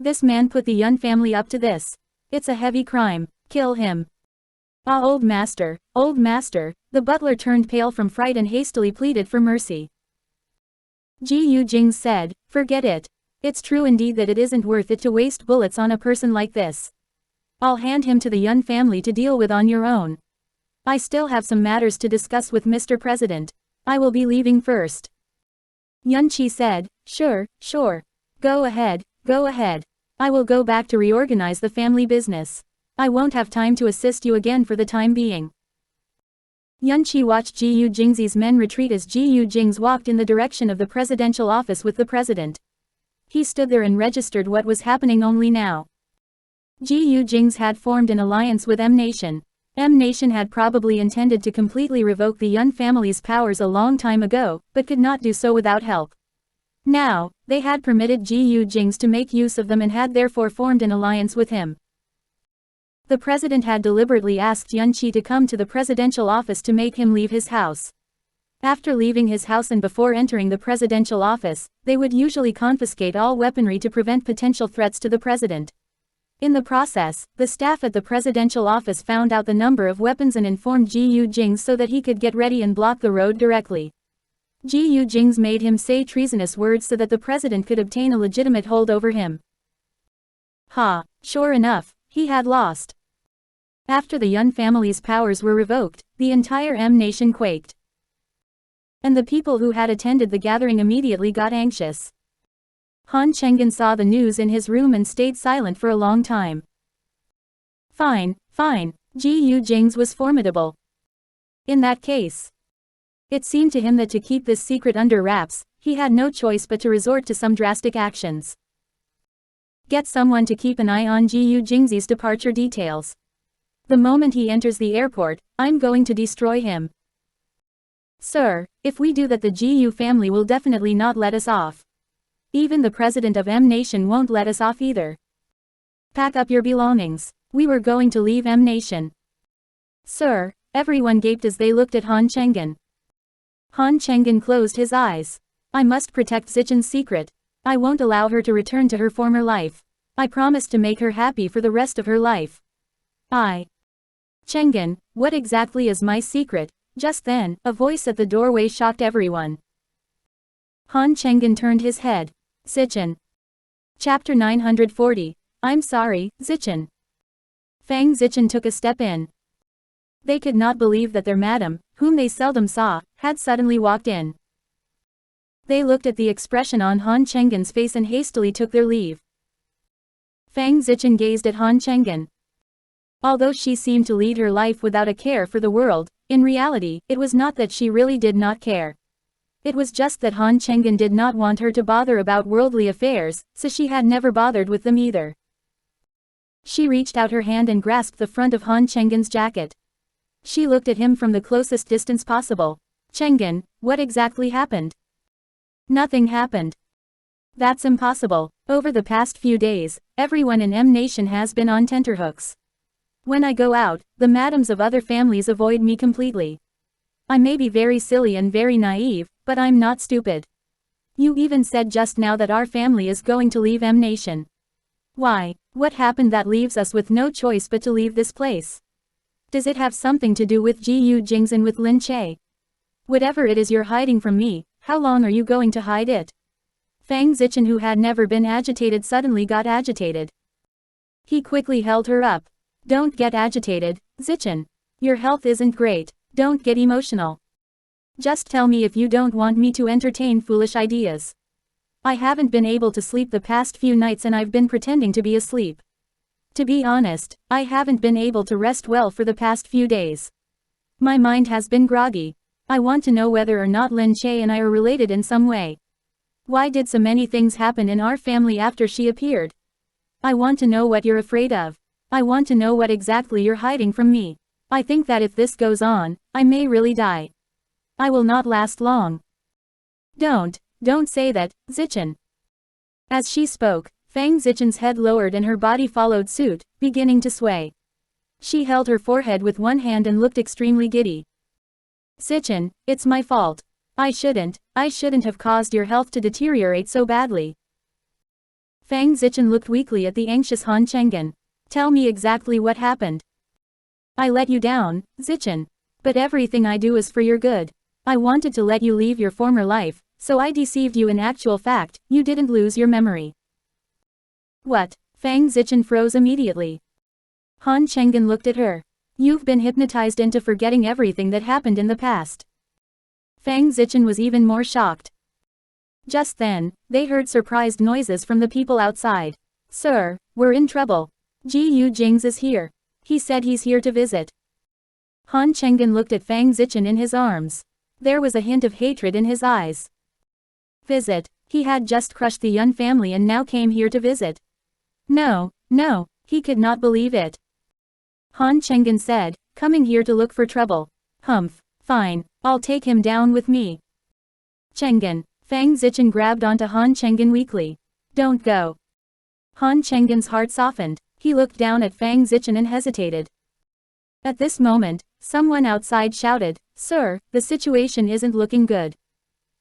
This man put the Yun family up to this. It's a heavy crime. Kill him. "Ah, old master, the butler turned pale from fright and hastily pleaded for mercy. Gu Jingze said, "Forget it. It's true indeed that it isn't worth it to waste bullets on a person like this. I'll hand him to the Yun family to deal with on your own. I still have some matters to discuss with Mr. President. I will be leaving first." Lin Che said, Sure. Go ahead. I will go back to reorganize the family business. I won't have time to assist you again for the time being." Lin Che watched Gu Jingze's men retreat as Gu Jingze walked in the direction of the presidential office with the president. He stood there and registered what was happening only now. Gu Jingze had formed an alliance with M Nation. M Nation had probably intended to completely revoke the Yun family's powers a long time ago, but could not do so without help. Now, they had permitted Gu Jingze to make use of them and had therefore formed an alliance with him. The president had deliberately asked Lin Che to come to the presidential office to make him leave his house. After leaving his house and before entering the presidential office, they would usually confiscate all weaponry to prevent potential threats to the president. In the process, the staff at the presidential office found out the number of weapons and informed Gu Jingze so that he could get ready and block the road directly. Gu Jingze made him say treasonous words so that the president could obtain a legitimate hold over him. Sure enough, he had lost. After the Yun family's powers were revoked, the entire M Nation quaked. And the people who had attended the gathering immediately got anxious. Han Chengen saw the news in his room and stayed silent for a long time. Fine. Gu Jingze was formidable. In that case, it seemed to him that to keep this secret under wraps, he had no choice but to resort to some drastic actions. Get someone to keep an eye on Gu Jingze's departure details. The moment he enters the airport, I'm going to destroy him. Sir, if we do that, the Gu family will definitely not let us off. Even the president of M Nation won't let us off either. Pack up your belongings. We were going to leave M Nation. Sir, everyone gaped as they looked at Han Chengen. Han Chengen closed his eyes. I must protect Zichen's secret. I won't allow her to return to her former life. I promised to make her happy for the rest of her life. Chenggen, what exactly is my secret? Just then, a voice at the doorway shocked everyone. Han Chenggen turned his head. Zichen. Chapter 940. I'm sorry, Zichen. Fang Zichen took a step in. They could not believe that their madam, whom they seldom saw, had suddenly walked in. They looked at the expression on Han Chenggen's face and hastily took their leave. Fang Zichen gazed at Han Chenggen. Although she seemed to lead her life without a care for the world, in reality, it was not that she really did not care. It was just that Han Chenggen did not want her to bother about worldly affairs, so she had never bothered with them either. She reached out her hand and grasped the front of Han Chenggen's jacket. She looked at him from the closest distance possible. Chenggen, what exactly happened? Nothing happened. That's impossible. Over the past few days, everyone in M Nation has been on tenterhooks. When I go out, the madams of other families avoid me completely. I may be very silly and very naive, but I'm not stupid. You even said just now that our family is going to leave M Nation. Why, what happened that leaves us with no choice but to leave this place? Does it have something to do with Gu Jingze and with Lin Che? Whatever it is you're hiding from me, how long are you going to hide it? Fang Zichen, who had never been agitated, suddenly got agitated. He quickly held her up. Don't get agitated, Zichen. Your health isn't great, don't get emotional. Just tell me if you don't want me to entertain foolish ideas. I haven't been able to sleep the past few nights and I've been pretending to be asleep. To be honest, I haven't been able to rest well for the past few days. My mind has been groggy. I want to know whether or not Lin Che and I are related in some way. Why did so many things happen in our family after she appeared? I want to know what you're afraid of. I want to know what exactly you're hiding from me. I think that if this goes on, I may really die. I will not last long. Don't say that, Zichen. As she spoke, Fang Zichen's head lowered and her body followed suit, beginning to sway. She held her forehead with one hand and looked extremely giddy. Zichen, it's my fault. I shouldn't have caused your health to deteriorate so badly. Fang Zichen looked weakly at the anxious Han Chenggen. Tell me exactly what happened. I let you down, Zichen. But everything I do is for your good. I wanted to let you leave your former life, so I deceived you. In actual fact, you didn't lose your memory. What? Fang Zichen froze immediately. Han Chenggen looked at her. You've been hypnotized into forgetting everything that happened in the past. Fang Zichen was even more shocked. Just then, they heard surprised noises from the people outside. Sir, we're in trouble. Gu Jingze is here. He said he's here to visit. Han Chenggen looked at Fang Zichen in his arms. There was a hint of hatred in his eyes. Visit? He had just crushed the Yun family and now came here to visit. No, he could not believe it. Han Chenggen said, coming here to look for trouble. Humph, fine, I'll take him down with me. Chenggen. Fang Zichen grabbed onto Han Chenggen weakly. Don't go. Han Chenggen's heart softened. He looked down at Fang Zichen and hesitated. At this moment, someone outside shouted, Sir, the situation isn't looking good.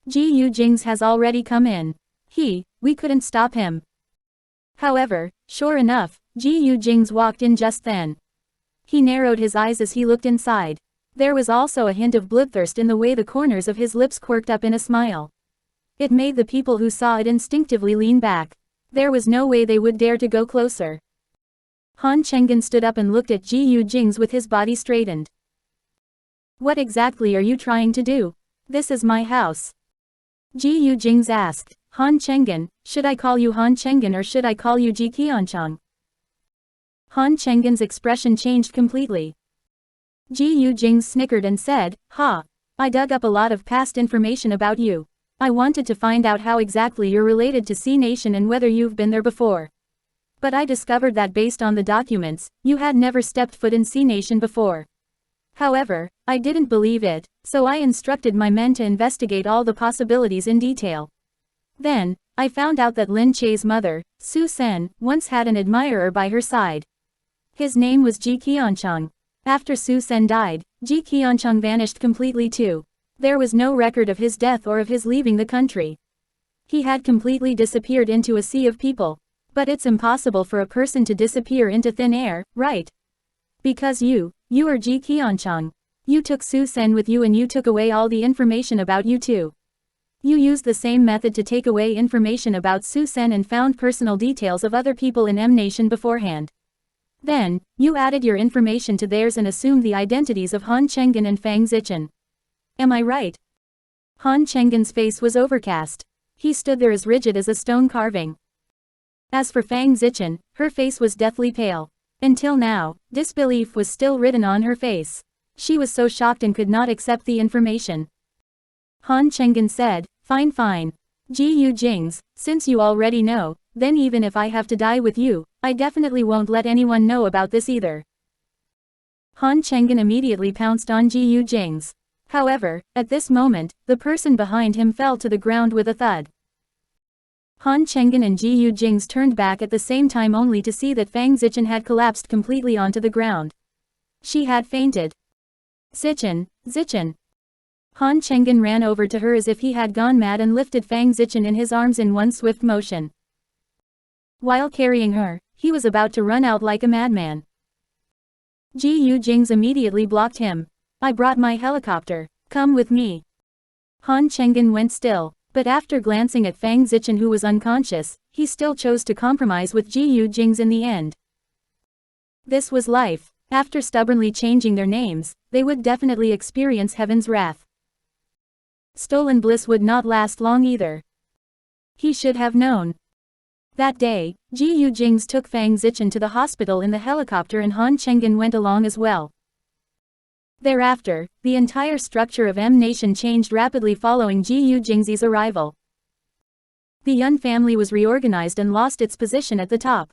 Gu Jingze has already come in. We couldn't stop him. However, sure enough, Gu Jingze walked in just then. He narrowed his eyes as he looked inside. There was also a hint of bloodthirst in the way the corners of his lips quirked up in a smile. It made the people who saw it instinctively lean back. There was no way they would dare to go closer. Han Chenggen stood up and looked at Gu Jingze with his body straightened. What exactly are you trying to do? This is my house. Gu Jingze asked. Han Chenggen, should I call you Han Chenggen or should I call you Ji Qiancheng? Han Chenggen's expression changed completely. Gu Jingze snickered and said, I dug up a lot of past information about you. I wanted to find out how exactly you're related to C Nation and whether you've been there before. But I discovered that based on the documents, you had never stepped foot in C Nation before. However, I didn't believe it, so I instructed my men to investigate all the possibilities in detail. Then, I found out that Lin Che's mother, Su Sen, once had an admirer by her side. His name was Ji Qiancheng. After Su Sen died, Ji Qiancheng vanished completely too. There was no record of his death or of his leaving the country. He had completely disappeared into a sea of people. But it's impossible for a person to disappear into thin air, right? Because you are Ji Qiancheng. You took Su Sen with you and you took away all the information about you too. You used the same method to take away information about Su Sen and found personal details of other people in M Nation beforehand. Then, you added your information to theirs and assumed the identities of Han Chenggen and Fang Zichen. Am I right? Han Chenggen's face was overcast. He stood there as rigid as a stone carving. As for Fang Zichen, her face was deathly pale. Until now, disbelief was still written on her face. She was so shocked and could not accept the information. Han Chenggen said, "Fine fine. Gu Jingze, since you already know, then even if I have to die with you, I definitely won't let anyone know about this either." Han Chenggen immediately pounced on Gu Jingze. However, at this moment, the person behind him fell to the ground with a thud. Han Chenggen and Gu Jingze turned back at the same time only to see that Fang Zichen had collapsed completely onto the ground. She had fainted. Zichen. Han Chenggen ran over to her as if he had gone mad and lifted Fang Zichen in his arms in one swift motion. While carrying her, he was about to run out like a madman. Gu Jingze immediately blocked him. "I brought my helicopter. Come with me." Han Chenggen went still, but after glancing at Fang Zichen who was unconscious, he still chose to compromise with Gu Jingze in the end. This was life. After stubbornly changing their names, they would definitely experience heaven's wrath. Stolen bliss would not last long either. He should have known. That day, Gu Jingze took Fang Zichen to the hospital in the helicopter and Han Chenggen went along as well. Thereafter, the entire structure of M Nation changed rapidly following Gu Jingze's arrival. The Yun family was reorganized and lost its position at the top.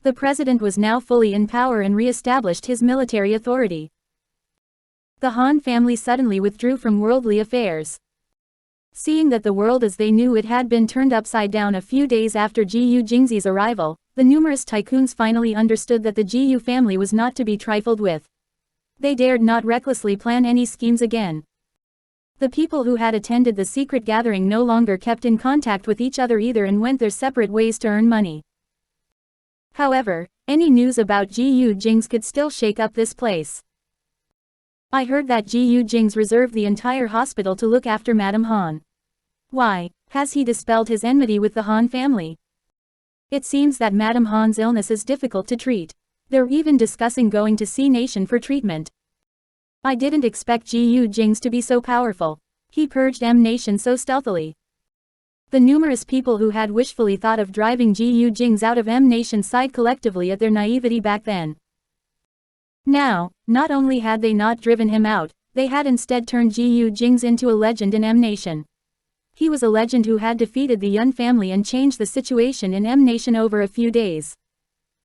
The president was now fully in power and re-established his military authority. The Han family suddenly withdrew from worldly affairs. Seeing that the world as they knew it had been turned upside down a few days after Gu Jingze's arrival, the numerous tycoons finally understood that the Gu family was not to be trifled with. They dared not recklessly plan any schemes again. The people who had attended the secret gathering no longer kept in contact with each other either and went their separate ways to earn money. However, any news about Gu Jingze could still shake up this place. "I heard that Gu Jingze reserved the entire hospital to look after Madame Han. Why, has he dispelled his enmity with the Han family? It seems that Madame Han's illness is difficult to treat. They're even discussing going to C Nation for treatment. I didn't expect Gu Jingze to be so powerful. He purged M Nation so stealthily." The numerous people who had wishfully thought of driving Gu Jingze out of M Nation sighed collectively at their naivety back then. Now, not only had they not driven him out, they had instead turned Gu Jingze into a legend in M Nation. He was a legend who had defeated the Yun family and changed the situation in M Nation over a few days.